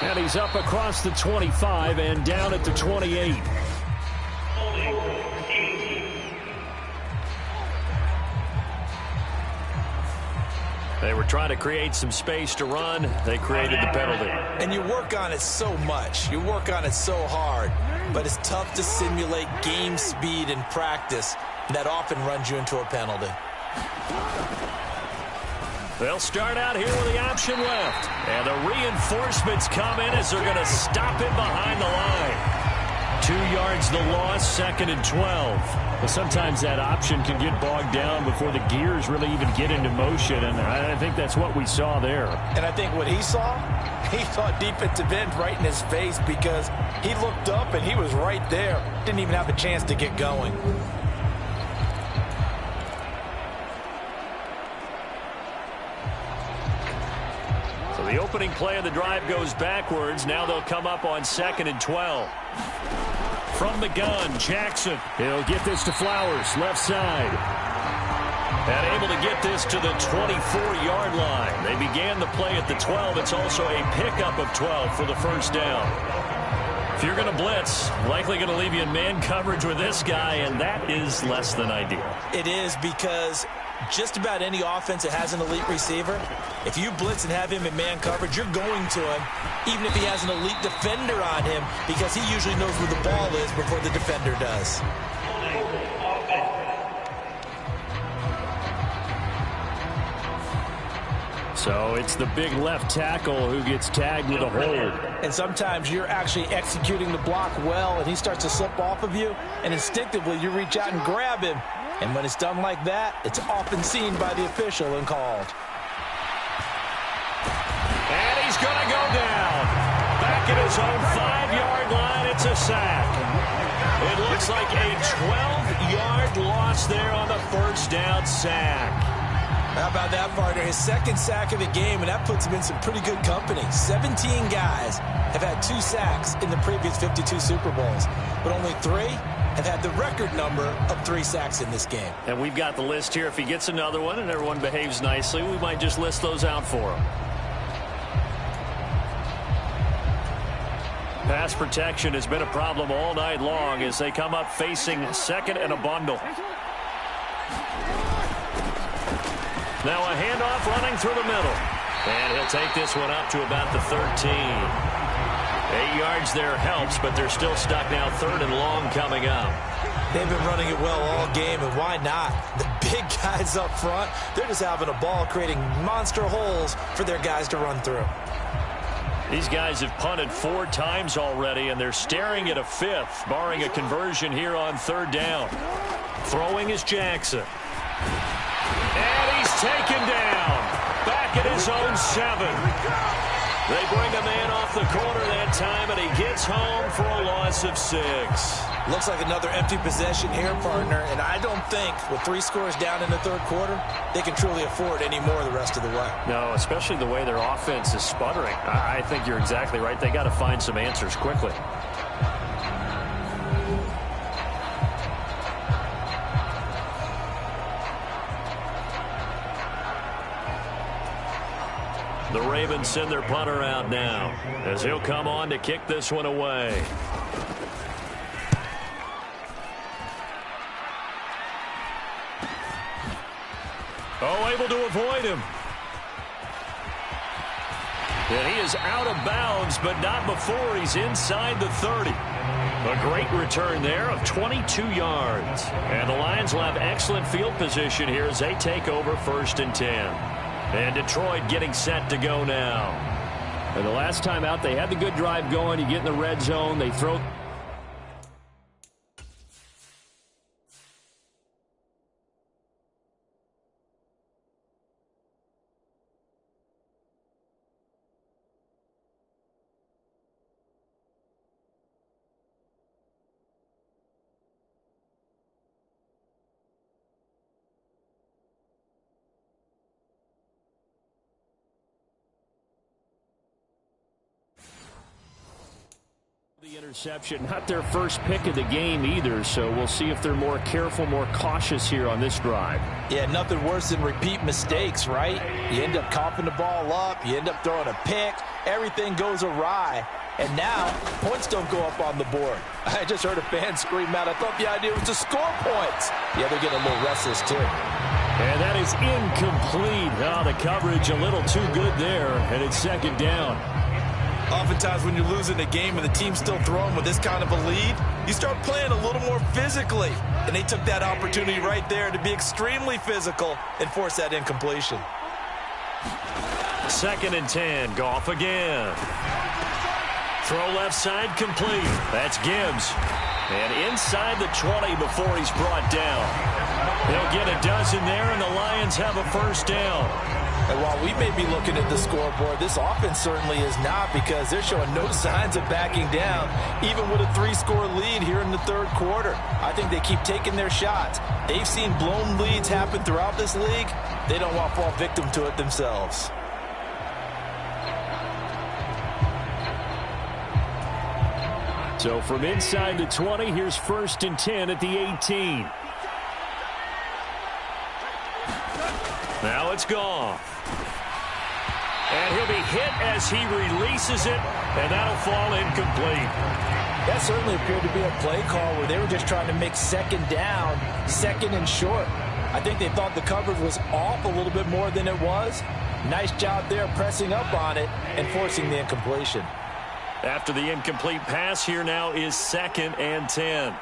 And he's up across the 25 and down at the 28. They were trying to create some space to run. They created the penalty. And you work on it so much. You work on it so hard. But it's tough to simulate game speed in practice. That often runs you into a penalty. They'll start out here with the option left. And the reinforcements come in as they're going to stop it behind the line. 2 yards the loss, 2nd and 12. But sometimes that option can get bogged down before the gears really even get into motion, and I think that's what we saw there. And I think what he saw defensive end right in his face because he looked up and he was right there. Didn't even have a chance to get going. So the opening play of the drive goes backwards. Now they'll come up on 2nd and 12. From the gun, Jackson. He'll get this to Flowers, left side. And able to get this to the 24-yard line. They began the play at the 12. It's also a pickup of 12 for the first down. If you're going to blitz, likely going to leave you in man coverage with this guy, and that is less than ideal. It is because just about any offense that has an elite receiver, if you blitz and have him in man coverage, you're going to him, even if he has an elite defender on him, because he usually knows where the ball is before the defender does. So it's the big left tackle who gets tagged with a hold. And sometimes you're actually executing the block well, and he starts to slip off of you, and instinctively you reach out and grab him. And when it's done like that, it's often seen by the official and called. And he's going to go down. Back at his own 5-yard line, it's a sack. It looks like a 12-yard loss there on the first down sack. How about that, partner? His second sack of the game, and that puts him in some pretty good company. 17 guys have had 2 sacks in the previous 52 Super Bowls, but only 3 have had the record number of 3 sacks in this game. And we've got the list here. If he gets another one and everyone behaves nicely, we might just list those out for him. Pass protection has been a problem all night long as they come up facing second and a bundle. Now a handoff running through the middle. And he'll take this one up to about the 13. 8 yards there helps, but they're still stuck now, 3rd and long coming up. They've been running it well all game, and why not? The big guys up front, they're just having a ball, creating monster holes for their guys to run through. These guys have punted 4 times already, and they're staring at a 5th, barring a conversion here on 3rd down. Throwing is Jackson. And he's taken down. Back at his own 7. They bring a man off the corner that time, and he gets home for a loss of 6. Looks like another empty possession here, partner, and I don't think with 3 scores down in the 3rd quarter, they can truly afford any more the rest of the way. No, especially the way their offense is sputtering. I think you're exactly right. They got to find some answers quickly. The Ravens send their punter out now as he'll come on to kick this one away. Oh, able to avoid him. And he is out of bounds, but not before he's inside the 30. A great return there of 22 yards. And the Lions will have excellent field position here as they take over 1st and 10. And Detroit getting set to go now. And the last time out, they had the good drive going. You get in the red zone, they throw. The interception, not their first pick of the game either, so we'll see if they're more careful, more cautious here on this drive. Yeah, nothing worse than repeat mistakes, right? You end up coughing the ball up, you end up throwing a pick, everything goes awry, and now points don't go up on the board. I just heard a fan scream out, I thought the idea was to score points. Yeah, they're getting a little restless too. And that is incomplete. Oh, the coverage a little too good there, and it's 2nd down. Oftentimes when you're losing a game and the team's still throwing with this kind of a lead, you start playing a little more physically. And they took that opportunity right there to be extremely physical and force that incompletion. 2nd and 10. Goff again. Throw left side complete. That's Gibbs. And inside the 20 before he's brought down. They'll get a dozen there, and the Lions have a 1st down. And while we may be looking at the scoreboard, this offense certainly is not, because they're showing no signs of backing down, even with a 3-score lead here in the 3rd quarter. I think they keep taking their shots. They've seen blown leads happen throughout this league. They don't want to fall victim to it themselves. So from inside the 20, here's 1st and 10 at the 18. Now it's Goff. And he'll be hit as he releases it, and that'll fall incomplete. That certainly appeared to be a play call where they were just trying to make 2nd down, 2nd and short. I think they thought the coverage was off a little bit more than it was. Nice job there pressing up on it and forcing the incompletion. After the incomplete pass, here now is 2nd and 10.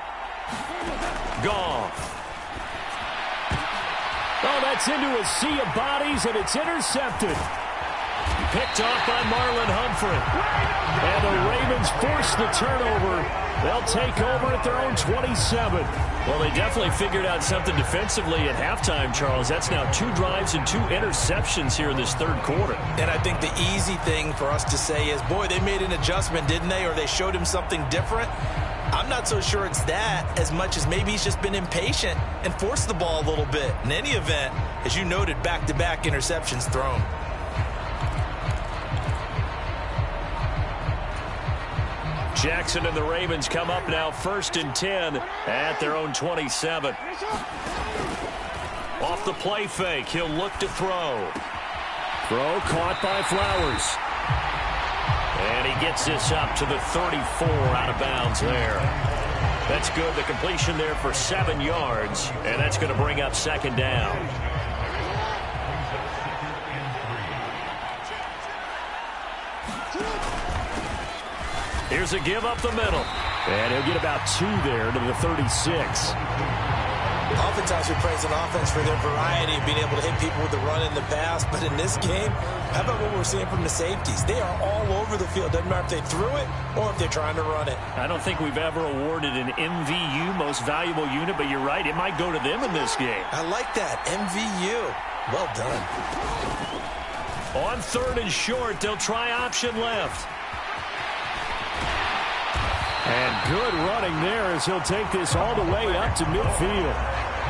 Goff. Oh, that's into a sea of bodies, and it's intercepted. Picked off by Marlon Humphrey. And the Ravens force the turnover. They'll take over at their own 27. Well, they definitely figured out something defensively at halftime, Charles. That's now 2 drives and 2 interceptions here in this 3rd quarter. And I think the easy thing for us to say is, boy, they made an adjustment, didn't they? Or they showed him something different. I'm not so sure it's that as much as maybe he's just been impatient and forced the ball a little bit. In any event, as you noted, back-to-back interceptions thrown. Jackson and the Ravens come up now 1st and 10 at their own 27. Off the play fake, he'll look to throw. Throw caught by Flowers. And he gets this up to the 34 out of bounds there. That's good. The completion there for 7 yards, and that's going to bring up 2nd down. Here's a give up the middle. And he'll get about 2 there to the 36. Oftentimes we praise an offense for their variety of being able to hit people with the run in the pass, but in this game, how about what we're seeing from the safeties? They are all over the field. Doesn't matter if they threw it or if they're trying to run it. I don't think we've ever awarded an MVU, most valuable unit, but you're right, it might go to them in this game. I like that, MVU. Well done. On 3rd and short, they'll try option left. And good running there as he'll take this all the way up to midfield.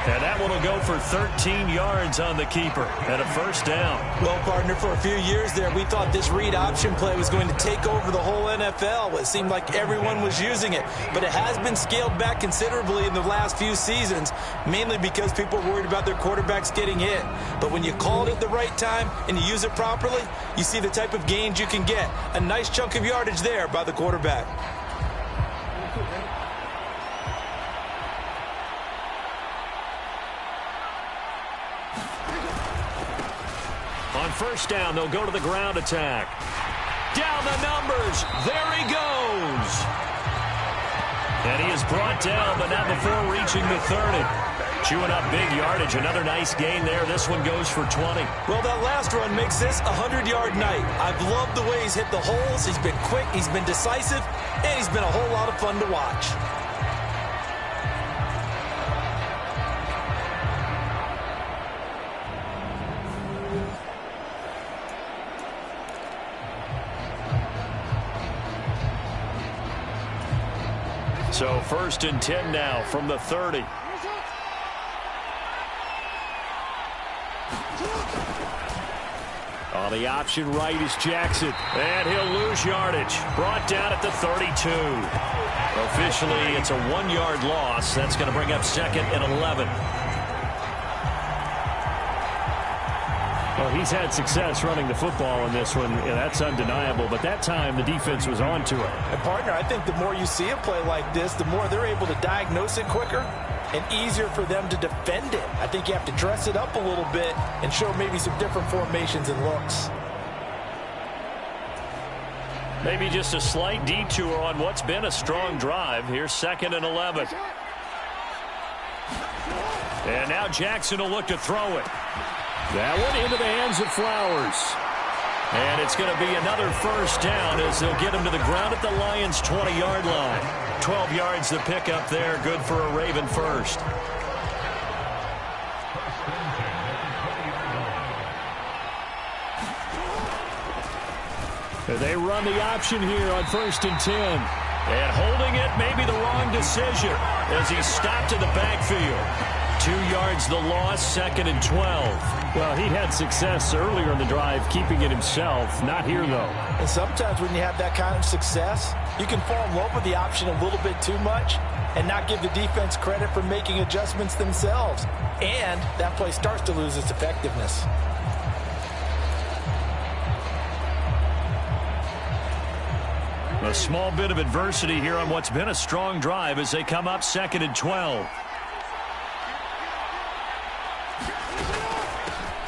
And that one will go for 13 yards on the keeper and a 1st down. Well, partner, for a few years there, we thought this read option play was going to take over the whole NFL. It seemed like everyone was using it. But it has been scaled back considerably in the last few seasons, mainly because people are worried about their quarterbacks getting hit. But when you call it at the right time and you use it properly, you see the type of gains you can get. A nice chunk of yardage there by the quarterback. On 1st down, they'll go to the ground attack. Down the numbers. There he goes. And he is brought down, but not before reaching the 30. Chewing up big yardage. Another nice gain there. This one goes for 20. Well, that last run makes this a 100-yard night. I've loved the way he's hit the holes. He's been quick. He's been decisive. And he's been a whole lot of fun to watch. So 1st and 10 now from the 30. On the option right is Jackson. And he'll lose yardage. Brought down at the 32. Officially, it's a 1-yard loss. That's going to bring up 2nd and 11. Well, he's had success running the football in this one. Yeah, that's undeniable. But that time, the defense was on to it. And, partner, I think the more you see a play like this, the more they're able to diagnose it quicker and easier for them to defend it. I think you have to dress it up a little bit and show maybe some different formations and looks. Maybe just a slight detour on what's been a strong drive. Here's 2nd and 11. And now Jackson will look to throw it. That one into the hands of Flowers. And it's going to be another 1st down as they'll get him to the ground at the Lions' 20-yard line. 12 yards to pick up there. Good for a Raven 1st. They run the option here on 1st and 10. And holding it may be the wrong decision as he stopped in the backfield. 2 yards the loss, 2nd and 12. Well, he had success earlier in the drive keeping it himself. Not here, though. And sometimes when you have that kind of success, you can fall in love with the option a little bit too much and not give the defense credit for making adjustments themselves. And that play starts to lose its effectiveness. A small bit of adversity here on what's been a strong drive as they come up 2nd and 12.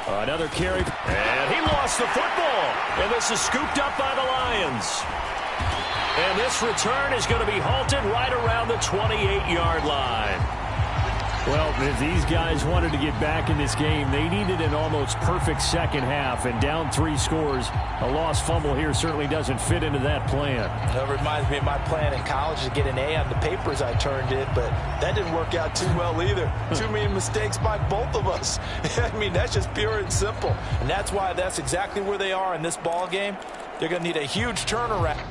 Another carry. And he lost the football. And this is scooped up by the Lions. And this return is going to be halted right around the 28-yard line. Well, if these guys wanted to get back in this game, they needed an almost perfect second half. And down 3 scores, a lost fumble here certainly doesn't fit into that plan. That reminds me of my plan in college to get an A on the papers I turned in, but that didn't work out too well either. Too many mistakes by both of us. I mean, that's just pure and simple. And that's why that's exactly where they are in this ball game. They're going to need a huge turnaround.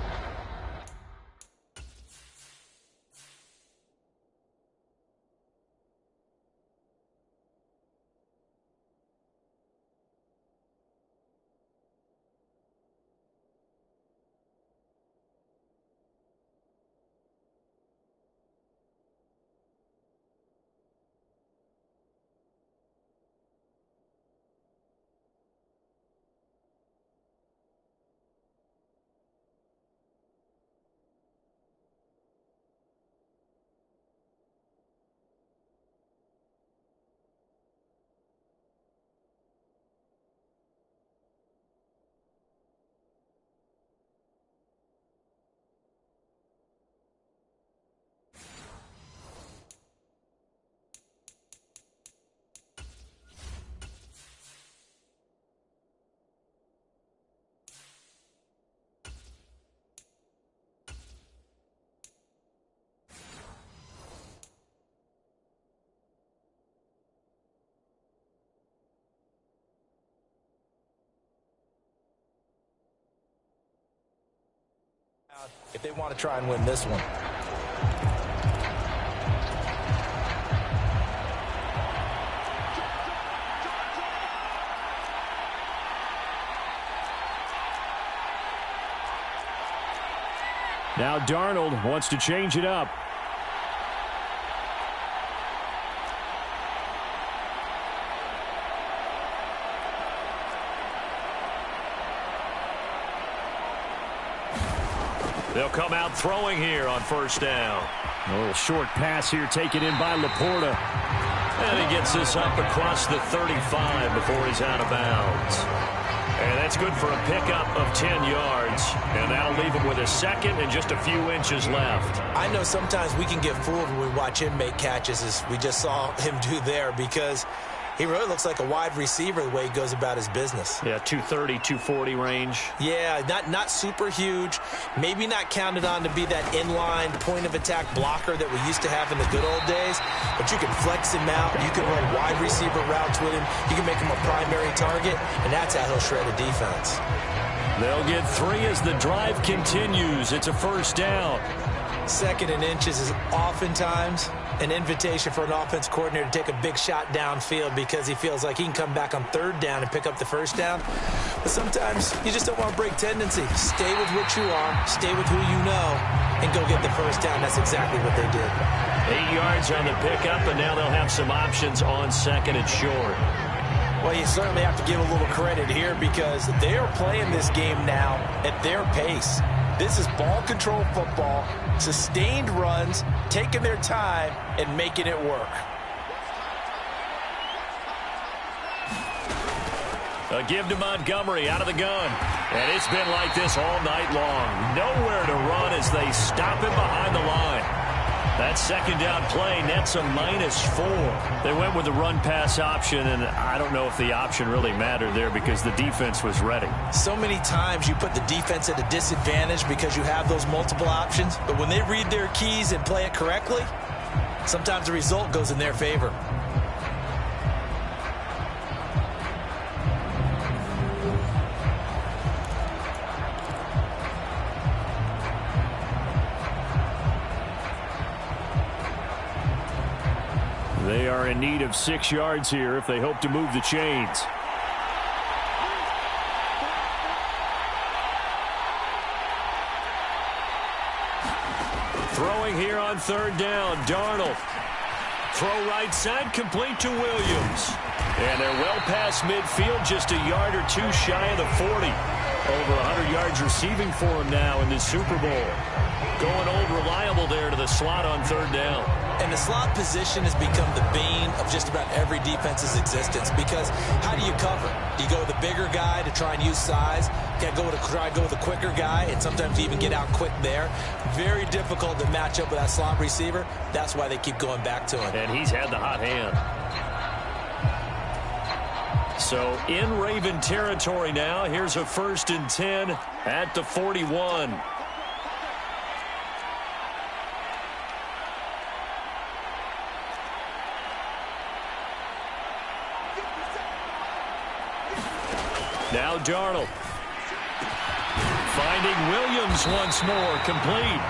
if they want to try and win this one. Now Darnold wants to change it up. They'll come out throwing here on first down. A little short pass here taken in by Laporta. And he gets this up across the 35 before he's out of bounds. And that's good for a pickup of 10 yards. And that'll leave him with a second and just a few inches left. I know sometimes we can get fooled when we watch him make catches, as we just saw him do there, because he really looks like a wide receiver the way he goes about his business. Yeah, 230, 240 range. Yeah, not super huge. Maybe not counted on to be that inline point-of-attack blocker that we used to have in the good old days. But you can flex him out. You can run wide receiver routes with him. You can make him a primary target, and that's how he'll shred a defense. They'll get 3 as the drive continues. It's a first down. Second and inches is oftentimes an invitation for an offense coordinator to take a big shot downfield because he feels like he can come back on third down and pick up the first down. But sometimes you just don't want to break tendency. Stay with what you are, stay with who you know, and go get the first down. That's exactly what they did. 8 yards on the pickup, and now they'll have some options on second and short. Well, you certainly have to give a little credit here because they are playing this game now at their pace. This is ball control football, sustained runs, taking their time, and making it work. A give to Montgomery out of the gun. And it's been like this all night long. Nowhere to run as they stop him behind the line. That second down play nets a -4. They went with the run-pass option, and I don't know if the option really mattered there because the defense was ready. So many times you put the defense at a disadvantage because you have those multiple options, but when they read their keys and play it correctly, sometimes the result goes in their favor. They are in need of 6 yards here if they hope to move the chains. Throwing here on third down, Darnold. Throw right side, complete to Williams. And they're well past midfield, just a yard or two shy of the 40. Over 100 yards receiving for him now in this Super Bowl. Going old reliable there to the slot on third down. And the slot position has become the bane of just about every defense's existence because how do you cover? Do you go with the bigger guy to try and use size? You got to try and go with the quicker guy, and sometimes you even get out quick there. Very difficult to match up with that slot receiver. That's why they keep going back to him. And he's had the hot hand. So in Raven territory now, here's a 1st and 10 at the 41. Now Darnold. Finding Williams once more, complete.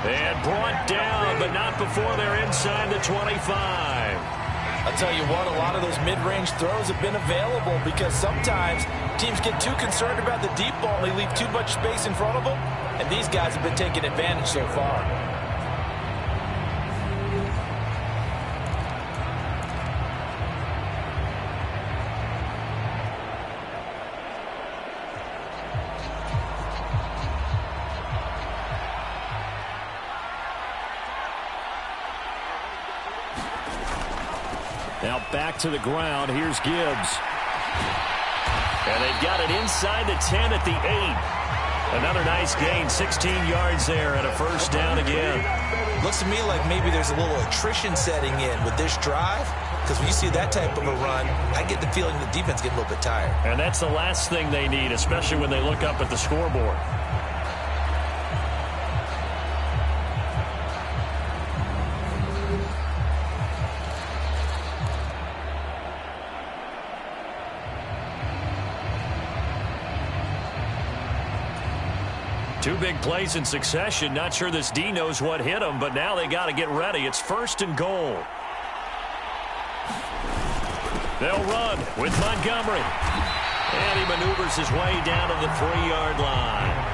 And brought down, but not before they're inside the 25. I'll tell you what, a lot of those mid-range throws have been available because sometimes teams get too concerned about the deep ball and they leave too much space in front of them, and these guys have been taking advantage so far. Now back to the ground. Here's Gibbs. And they've got it inside the 10 at the 8. Another nice gain, 16 yards there and a first down again. Looks to me like maybe there's a little attrition setting in with this drive, because when you see that type of a run, I get the feeling the defense gets a little bit tired. And that's the last thing they need, especially when they look up at the scoreboard. Two big plays in succession. Not sure this D knows what hit him, but now they got to get ready. It's 1st and goal. They'll run with Montgomery. And he maneuvers his way down to the 3-yard line.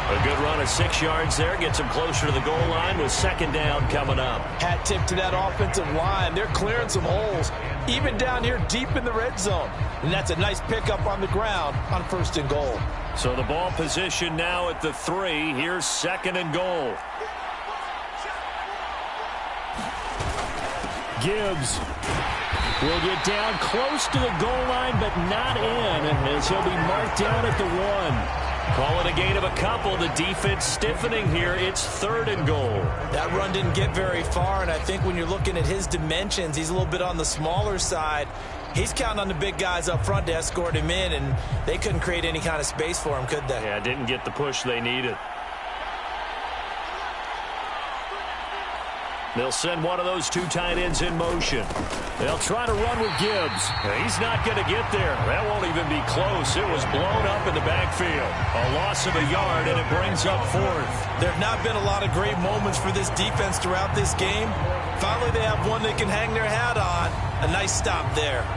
A good run of 6 yards there. Gets him closer to the goal line with 2nd down coming up. Hat tip to that offensive line. They're clearing some holes, even down here deep in the red zone. And that's a nice pickup on the ground on 1st and goal. So the ball position now at the 3. Here's 2nd and goal. Gibbs will get down close to the goal line, but not in, as he'll be marked down at the 1. Call it a gain of a couple. The defense stiffening here. It's 3rd and goal. That run didn't get very far, and I think when you're looking at his dimensions, he's a little bit on the smaller side. He's counting on the big guys up front to escort him in, and they couldn't create any kind of space for him, could they? Yeah, didn't get the push they needed. They'll send one of those 2 tight ends in motion. They'll try to run with Gibbs. He's not going to get there. That won't even be close. It was blown up in the backfield. A loss of a yard, and it brings up 4th. There have not been a lot of great moments for this defense throughout this game. Finally, they have one they can hang their hat on. A nice stop there.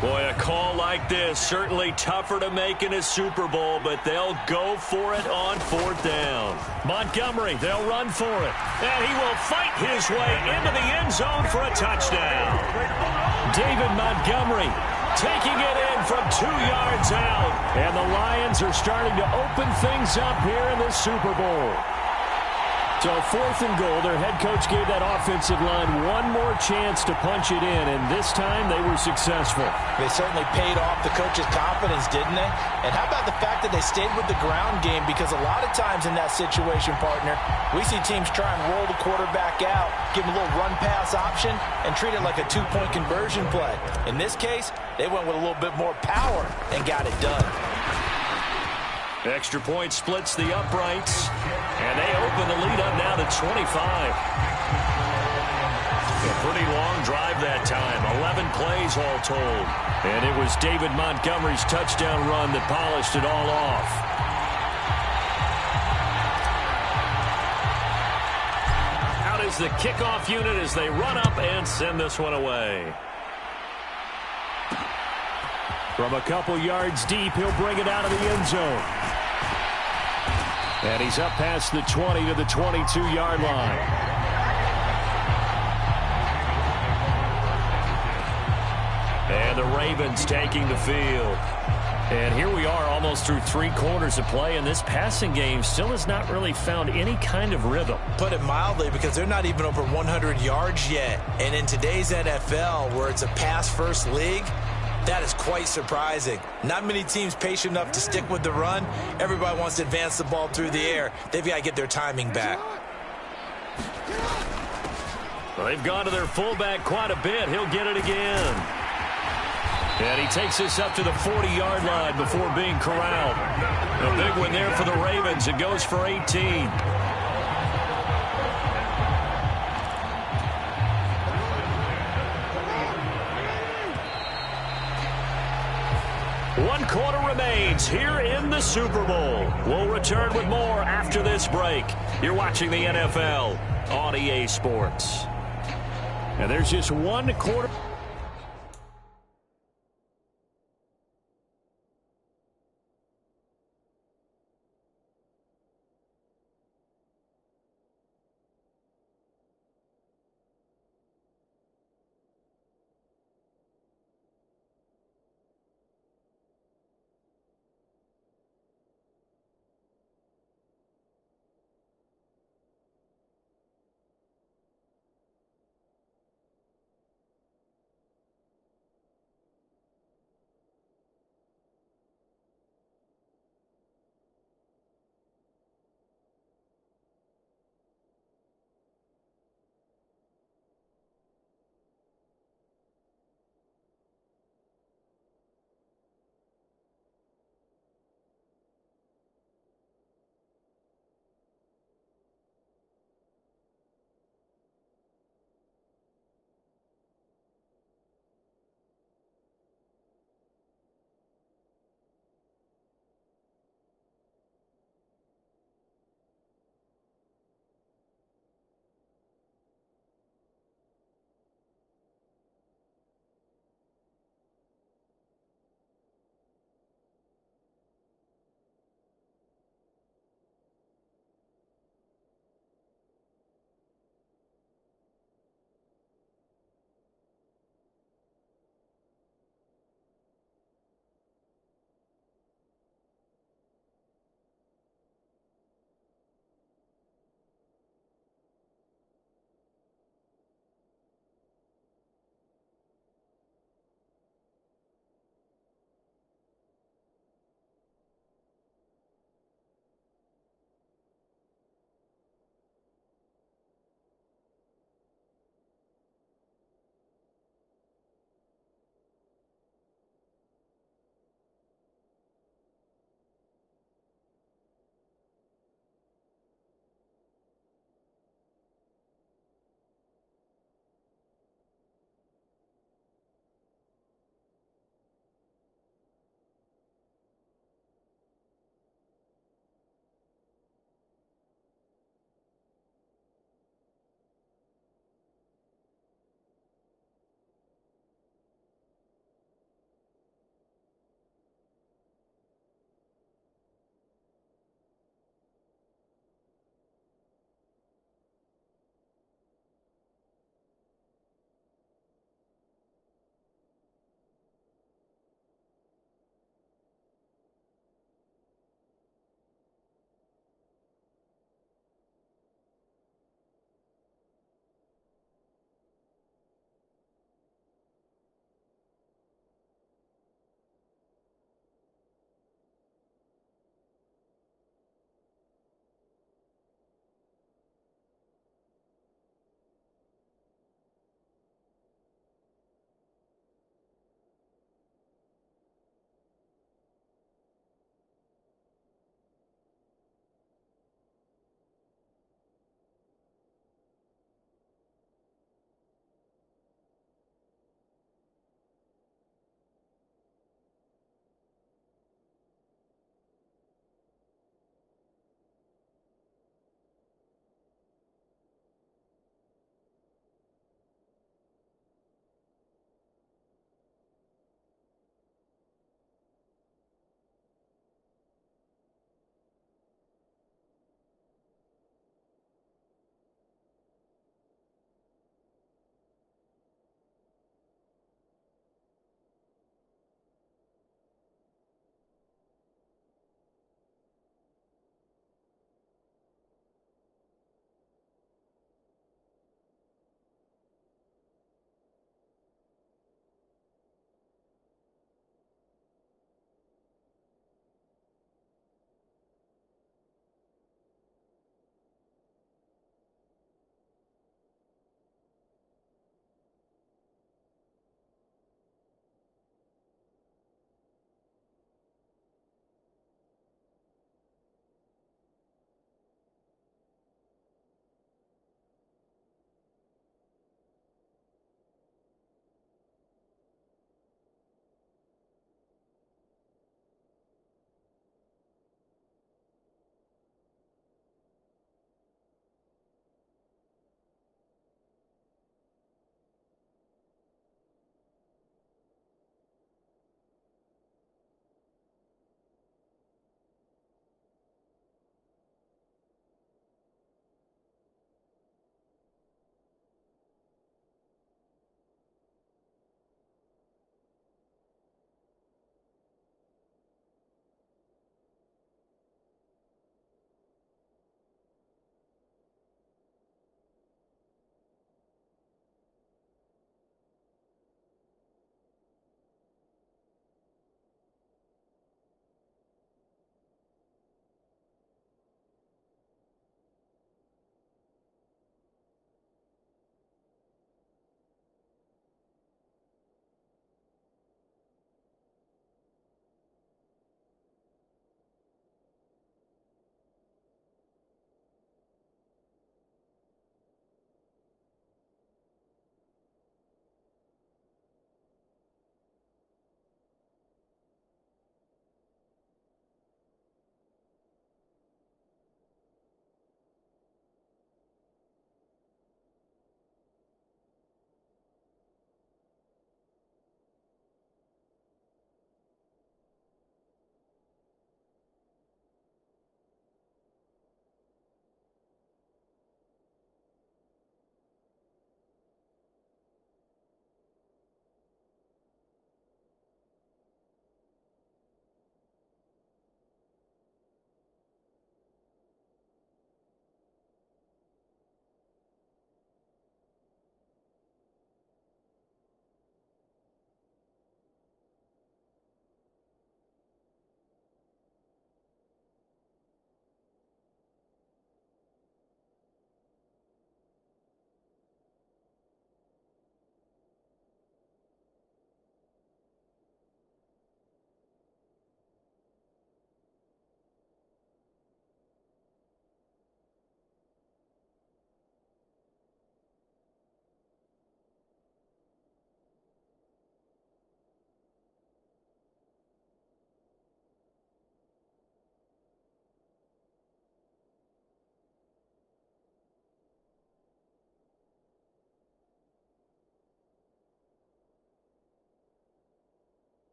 Boy, a call like this, certainly tougher to make in a Super Bowl, but they'll go for it on 4th down. Montgomery, they'll run for it. And he will fight his way into the end zone for a touchdown. David Montgomery taking it in from 2 yards out. And the Lions are starting to open things up here in the Super Bowl. So 4th and goal, their head coach gave that offensive line one more chance to punch it in, and this time they were successful. They certainly paid off the coach's confidence, didn't they? And how about the fact that they stayed with the ground game? Because a lot of times in that situation, partner, we see teams try and roll the quarterback out, give him a little run-pass option, and treat it like a 2-point conversion play. In this case, they went with a little bit more power and got it done. Extra point splits the uprights, and they open the lead up now to 25. A pretty long drive that time, 11 plays all told. And it was David Montgomery's touchdown run that polished it all off. Out is the kickoff unit as they run up and send this one away. From a couple yards deep, he'll bring it out of the end zone. And he's up past the 20 to the 22-yard line. And the Ravens taking the field. And here we are almost through 3 quarters of play, and this passing game still has not really found any kind of rhythm. Put it mildly, because they're not even over 100 yards yet. And in today's NFL, where it's a pass-first league, that is quite surprising. Not many teams patient enough to stick with the run. Everybody wants to advance the ball through the air. They've got to get their timing back. Well, they've gone to their fullback quite a bit. He'll get it again. And he takes this up to the 40-yard line before being corralled. A big one there for the Ravens. It goes for 18. One quarter remains here in the Super Bowl. We'll return with more after this break. You're watching the NFL on EA Sports. And there's just 1 quarter.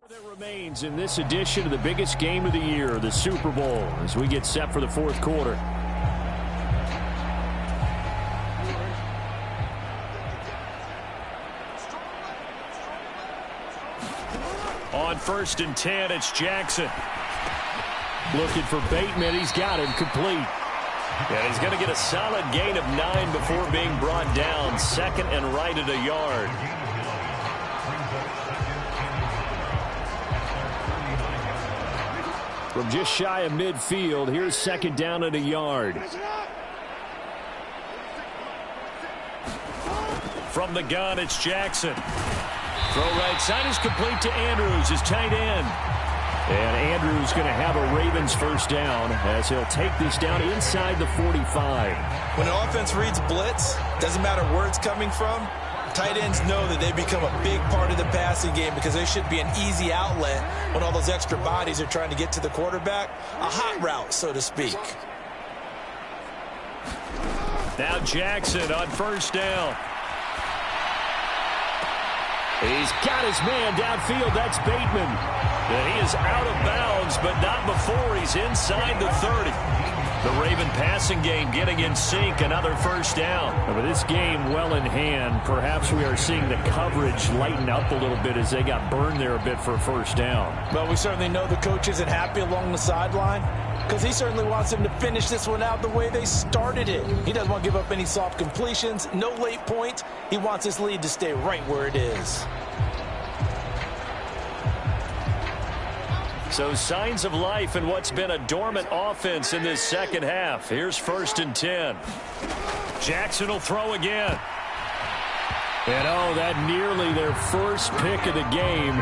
That remains in this edition of the biggest game of the year, the Super Bowl, as we get set for the fourth quarter. On 1st and 10, it's Jackson. Looking for Bateman. He's got him complete. And he's going to get a solid gain of 9 before being brought down. Second and right at a yard. From just shy of midfield, here's second down at a yard. From the gun, it's Jackson. Throw right side is complete to Andrews, his tight end. And Andrews going to have a Ravens first down as he'll take this down inside the 45. When an offense reads blitz, doesn't matter where it's coming from, tight ends know that they become a big part of the passing game because they should be an easy outlet when all those extra bodies are trying to get to the quarterback. A hot route, so to speak. Now Jackson on first down. He's got his man downfield. That's Bateman. And he is out of bounds, but not before he's inside the 30. The Raven passing game getting in sync. Another first down. With this game well in hand, perhaps we are seeing the coverage lighten up a little bit as they got burned there a bit for a first down. Well, we certainly know the coach isn't happy along the sideline because he certainly wants them to finish this one out the way they started it. He doesn't want to give up any soft completions, no late points. He wants his lead to stay right where it is. So signs of life in what's been a dormant offense in this second half. Here's 1st and 10. Jackson will throw again. And oh, that nearly their first pick of the game,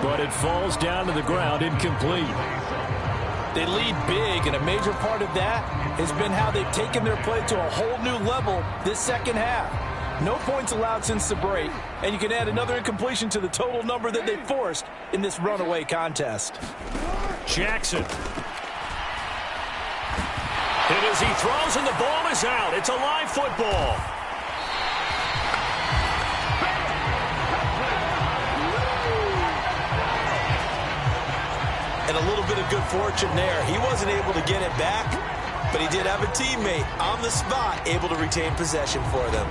but it falls down to the ground incomplete. They lead big, and a major part of that has been how they've taken their play to a whole new level this second half. No points allowed since the break, and you can add another incompletion to the total number that they forced in this runaway contest. Jackson. And as he throws and the ball is out, it's a live football. And a little bit of good fortune there. He wasn't able to get it back, but he did have a teammate on the spot able to retain possession for them.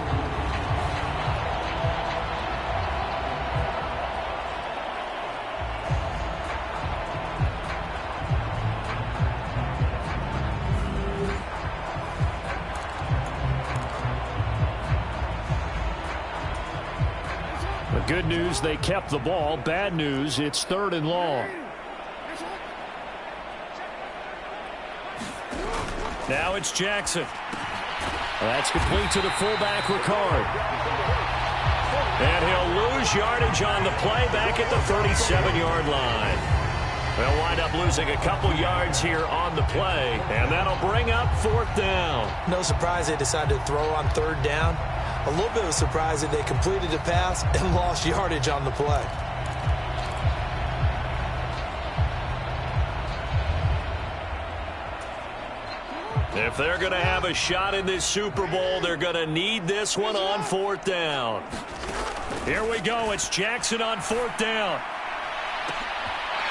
Good news, they kept the ball. Bad news, it's 3rd and long. Now it's Jackson. That's complete to the fullback, Ricard. And he'll lose yardage on the play back at the 37-yard line. They'll wind up losing a couple yards here on the play, and that'll bring up 4th down. No surprise they decided to throw on 3rd down. A little bit of a surprise that they completed the pass and lost yardage on the play. If they're going to have a shot in this Super Bowl, they're going to need this one on 4th down. Here we go. It's Jackson on 4th down.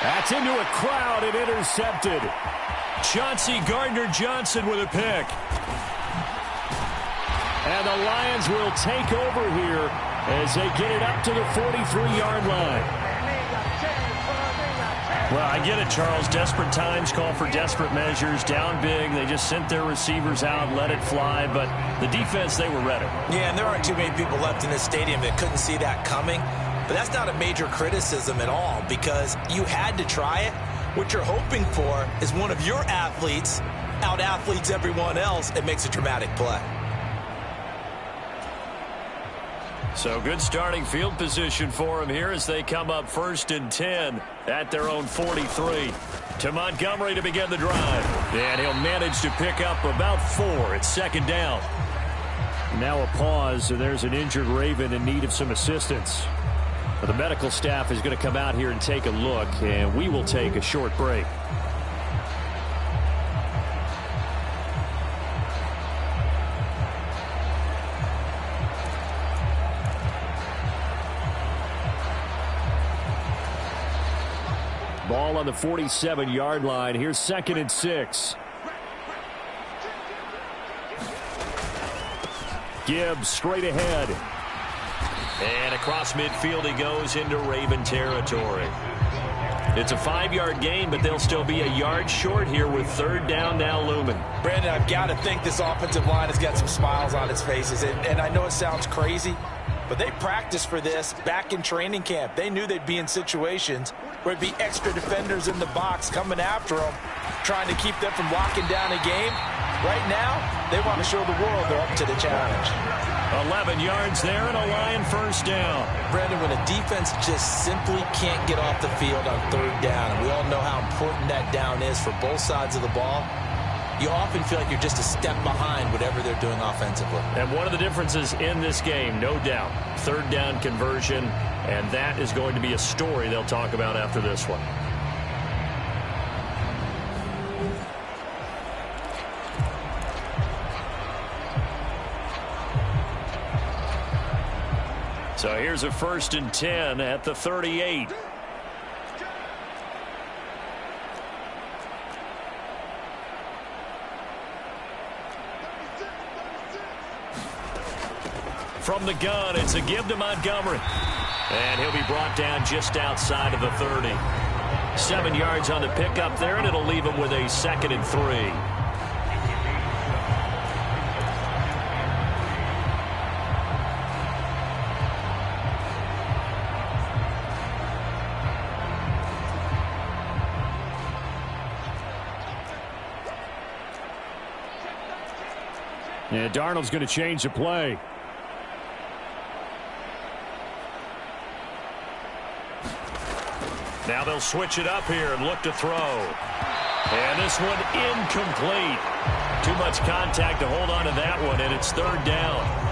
That's into a crowd and intercepted. Chauncey Gardner-Johnson with a pick. And the Lions will take over here as they get it up to the 43-yard line. Well, I get it, Charles. Desperate times call for desperate measures. Down big. They just sent their receivers out, let it fly. But the defense, they were ready. Yeah, and there aren't too many people left in this stadium that couldn't see that coming. But that's not a major criticism at all because you had to try it. What you're hoping for is one of your athletes out-athletes everyone else and makes a dramatic play. So good starting field position for them here as they come up 1st and 10 at their own 43. To Montgomery to begin the drive. And he'll manage to pick up about 4. It's 2nd down. Now a pause. So there's an injured Raven in need of some assistance. But the medical staff is going to come out here and take a look, and we will take a short break. Ball on the 47-yard line. Here's 2nd and 6. Gibbs straight ahead. And across midfield he goes into Raven territory. It's a 5-yard gain, but they'll still be a yard short here with 3rd down now looming. Brandon, I've got to think this offensive line has got some smiles on its faces. And I know it sounds crazy, but they practiced for this back in training camp. They knew they'd be in situations where it'd be extra defenders in the box coming after them, trying to keep them from locking down a game. Right now, they want to show the world they're up to the challenge. 11 yards there and a Lion 1st down. Brandon, when a defense just simply can't get off the field on 3rd down, and we all know how important that down is for both sides of the ball, you often feel like you're just a step behind whatever they're doing offensively. And one of the differences in this game, no doubt, 3rd down conversion, and that is going to be a story they'll talk about after this one. So here's a 1st and 10 at the 38. From the gun, it's a give to Montgomery. And he'll be brought down just outside of the 30. 7 yards on the pickup there, and it'll leave him with a 2nd and 3. Yeah, Darnold's going to change the play. Now they'll switch it up here and look to throw. And this one incomplete. Too much contact to hold on to that one, and it's 3rd down.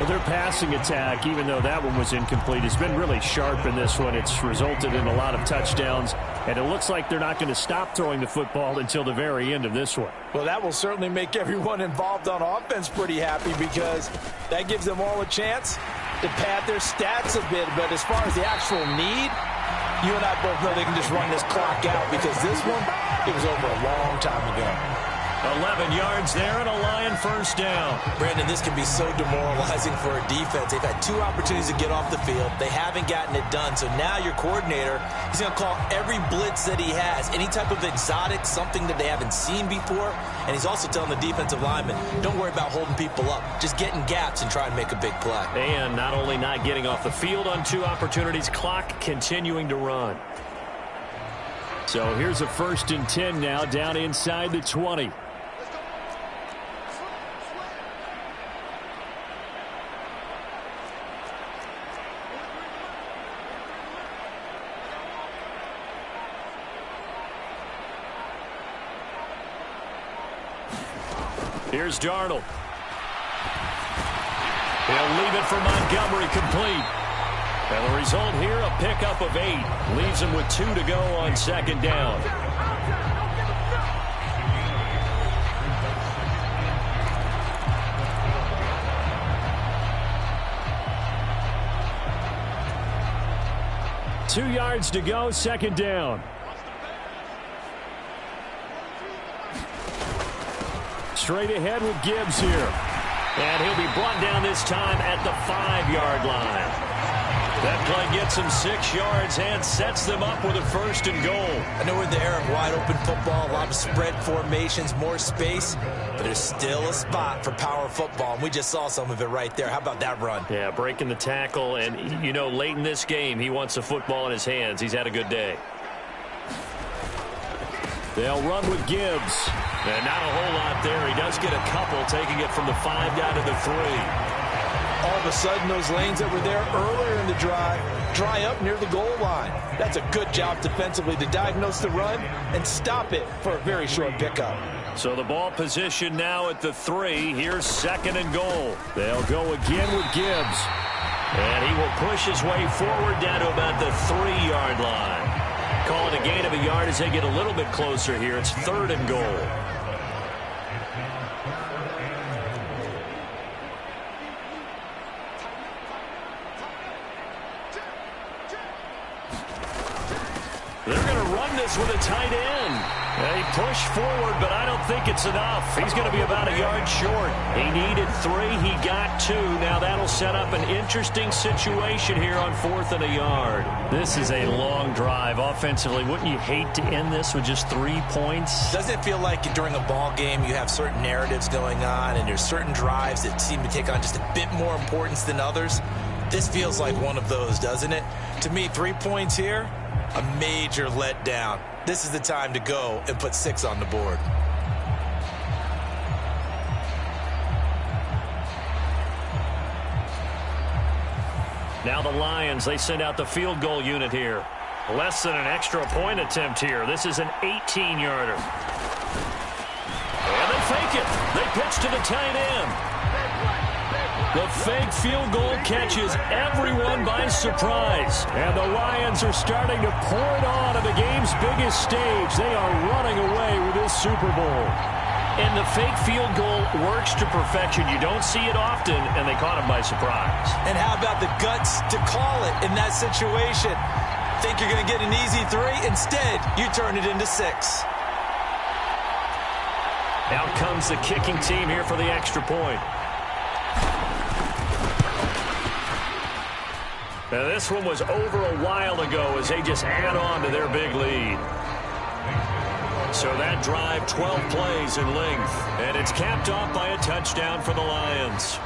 Well, their passing attack, even though that one was incomplete, has been really sharp in this one. It's resulted in a lot of touchdowns, and it looks like they're not going to stop throwing the football until the very end of this one. Well, that will certainly make everyone involved on offense pretty happy, because that gives them all a chance to pad their stats a bit. But as far as the actual need, you and I both know they can just run this clock out, because this one, it was over a long time ago. 11 yards there and a Lion 1st down. Brandon, this can be so demoralizing for a defense. They've had 2 opportunities to get off the field. They haven't gotten it done. So now your coordinator, he's going to call every blitz that he has, any type of exotic, something that they haven't seen before. And he's also telling the defensive linemen, don't worry about holding people up. Just get in gaps and try and make a big play. And not only not getting off the field on 2 opportunities, clock continuing to run. So here's a 1st and 10 now, down inside the 20. Here's Darnold. He'll leave it for Montgomery, complete. And the result here, a pickup of 8. Leaves him with 2 to go on 2nd down. Two yards to go, 2nd down. Straight ahead with Gibbs here. And he'll be brought down this time at the 5-yard line. That play gets him 6 yards and sets them up with a 1st and goal. I know we're in the era of wide-open football, a lot of spread formations, more space, but there's still a spot for power football, and we just saw some of it right there. How about that run? Yeah, breaking the tackle, and, you know, late in this game, he wants the football in his hands. He's had a good day. They'll run with Gibbs. And not a whole lot there. He does get a couple, taking it from the 5 down to the 3. All of a sudden, those lanes that were there earlier in the drive dry up near the goal line. That's a good job defensively to diagnose the run and stop it for a very short pickup. So the ball position now at the 3. Here's 2nd and goal. They'll go again with Gibbs. And he will push his way forward down to about the 3-yard line. Call it a gain of a yard as they get a little bit closer here. It's 3rd and goal. They're going to run this with a tight end. They push forward, but I don't think it's enough. He's going to be about a yard short. He needed 3. He got 2. Now that'll set up an interesting situation here on 4th and a yard. This is a long drive offensively. Wouldn't you hate to end this with just 3 points? Doesn't it feel like during a ball game you have certain narratives going on and there's certain drives that seem to take on just a bit more importance than others? This feels like one of those, doesn't it? To me, 3 points here, a major letdown. This is the time to go and put 6 on the board. Now the Lions, they send out the field goal unit here. Less than an extra point attempt here. This is an 18-yarder. And they fake it. They pitch to the tight end. The fake field goal catches everyone by surprise. And the Lions are starting to pour it on the game's biggest stage. They are running away with this Super Bowl. And the fake field goal works to perfection. You don't see it often, and they caught him by surprise. And how about the guts to call it in that situation? Think you're going to get an easy 3? Instead, you turn it into 6. Out comes the kicking team here for the extra point. Now, this one was over a while ago as they just add on to their big lead. So that drive, 12 plays in length. And it's capped off by a touchdown for the Lions.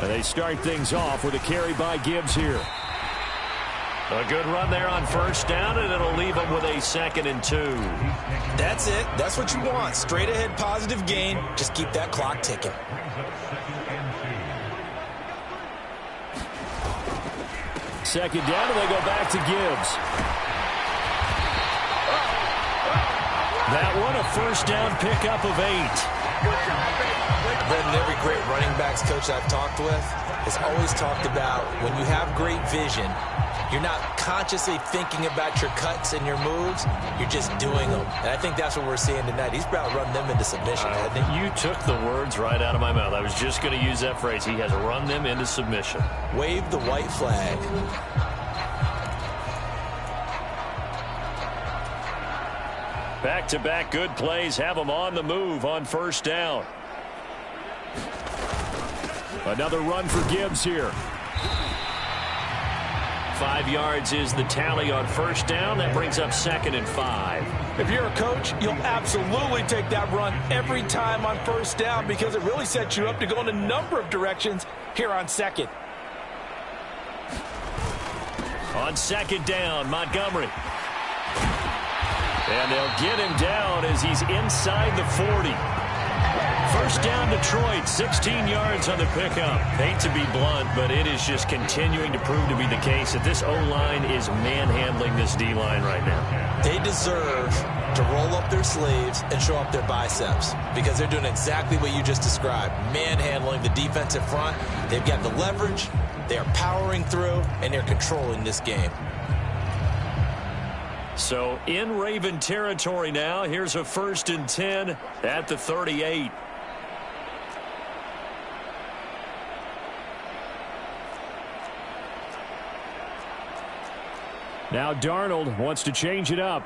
They start things off with a carry by Gibbs here. A good run there on first down, and it'll leave them with a 2nd and 2. That's it. That's what you want. Straight ahead positive gain. Just keep that clock ticking. Second down, and they go back to Gibbs. That one, a first down pickup of 8. Brendan, every great running backs coach I've talked with has always talked about when you have great vision, you're not consciously thinking about your cuts and your moves, you're just doing them. And I think that's what we're seeing tonight. He's about to run them into submission, hasn't he? You took the words right out of my mouth. I was just going to use that phrase. He has run them into submission. Wave the white flag. Back-to-back good plays have them on the move on first down. Another run for Gibbs here. 5 yards is the tally on first down. That brings up 2nd and 5. If you're a coach, you'll absolutely take that run every time on first down because it really sets you up to go in a number of directions here on 2nd. On 2nd down, Montgomery. And they'll get him down as he's inside the 40. First down, Detroit, 16 yards on the pickup. Hate to be blunt, but it is just continuing to prove to be the case that this O-line is manhandling this D-line right now. They deserve to roll up their sleeves and show up their biceps because they're doing exactly what you just described, manhandling the defensive front. They've got the leverage, they're powering through, and they're controlling this game. So in Raven territory now, here's a 1st and 10 at the 38. Now Darnold wants to change it up.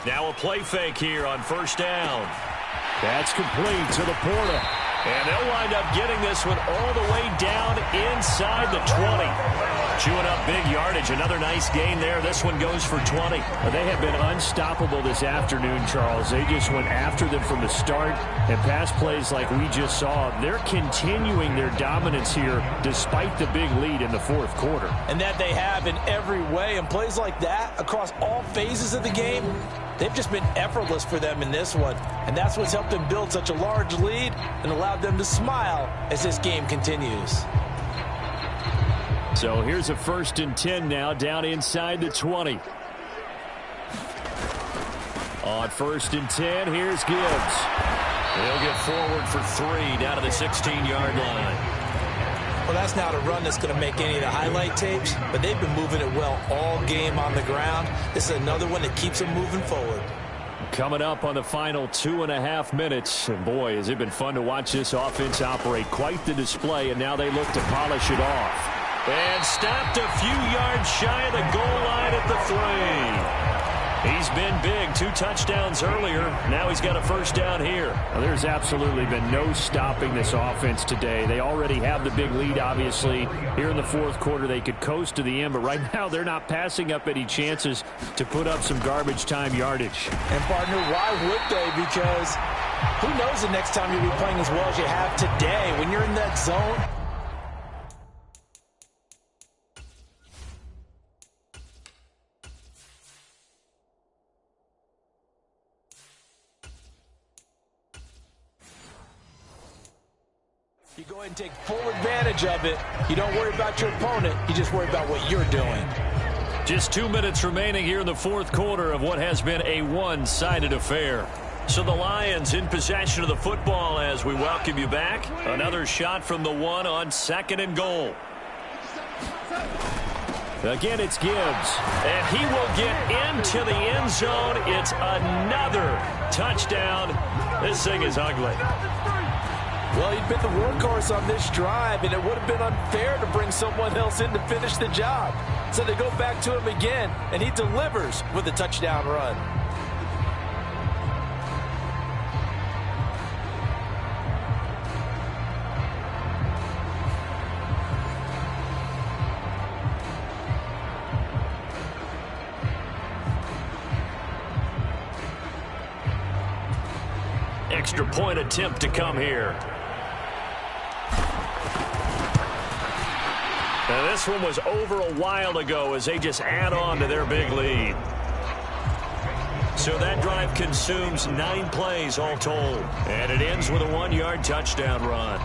Now a play fake here on 1st down. That's complete to Laporta. And they'll wind up getting this one all the way down inside the 20. Chewing up big yardage. Another nice gain there. This one goes for 20. Well, they have been unstoppable this afternoon, Charles. They just went after them from the start. And pass plays like we just saw, they're continuing their dominance here despite the big lead in the 4th quarter. And that they have in every way. And plays like that across all phases of the game, they've just been effortless for them in this one. And that's what's helped them build such a large lead and allowed them to smile as this game continues. So here's a 1st and 10 now down inside the 20. On 1st and 10, here's Gibbs. They'll get forward for 3 down to the 16-yard line. Well, that's not a run that's going to make any of the highlight tapes, but they've been moving it well all game on the ground. This is another one that keeps them moving forward. Coming up on the final 2.5 minutes. And boy, has it been fun to watch this offense operate. Quite the display, and now they look to polish it off. And stopped a few yards shy of the goal line at the 3. He's been big. 2 touchdowns earlier. Now he's got a 1st down here. Well, there's absolutely been no stopping this offense today. They already have the big lead, obviously. Here in the 4th quarter, they could coast to the end, but right now they're not passing up any chances to put up some garbage time yardage. And, partner, why would they? Because who knows the next time you'll be playing as well as you have today. When you're in that zone, you go ahead and take full advantage of it. You don't worry about your opponent. You just worry about what you're doing. Just 2 minutes remaining here in the 4th quarter of what has been a one-sided affair. So the Lions in possession of the football as we welcome you back. Another shot from the 1 on 2nd and goal. Again, it's Gibbs. And he will get into the end zone. It's another touchdown. This thing is ugly. Well, he'd been the workhorse on this drive, and it would have been unfair to bring someone else in to finish the job. So they go back to him again, and he delivers with a touchdown run. Extra point attempt to come here. Now this one was over a while ago as they just add on to their big lead. So that drive consumes 9 plays all told. And it ends with a 1-yard touchdown run.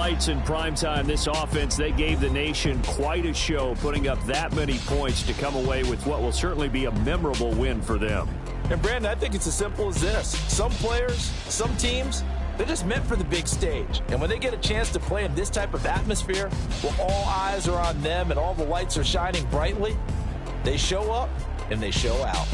lights in primetime, this offense, they gave the nation quite a show, putting up that many points to come away with what will certainly be a memorable win for them. And, Brandon, I think it's as simple as this. Some players, some teams, they're just meant for the big stage. And when they get a chance to play in this type of atmosphere, where all eyes are on them and all the lights are shining brightly, they show up and they show out.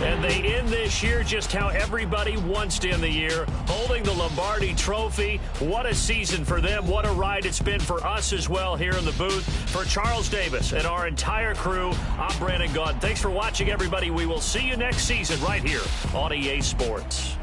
And they end this year just how everybody wants to end the year, holding the Lombardi Trophy. What a season for them. What a ride it's been for us as well here in the booth. For Charles Davis and our entire crew, I'm Brandon Gaudin. Thanks for watching, everybody. We will see you next season right here on EA Sports.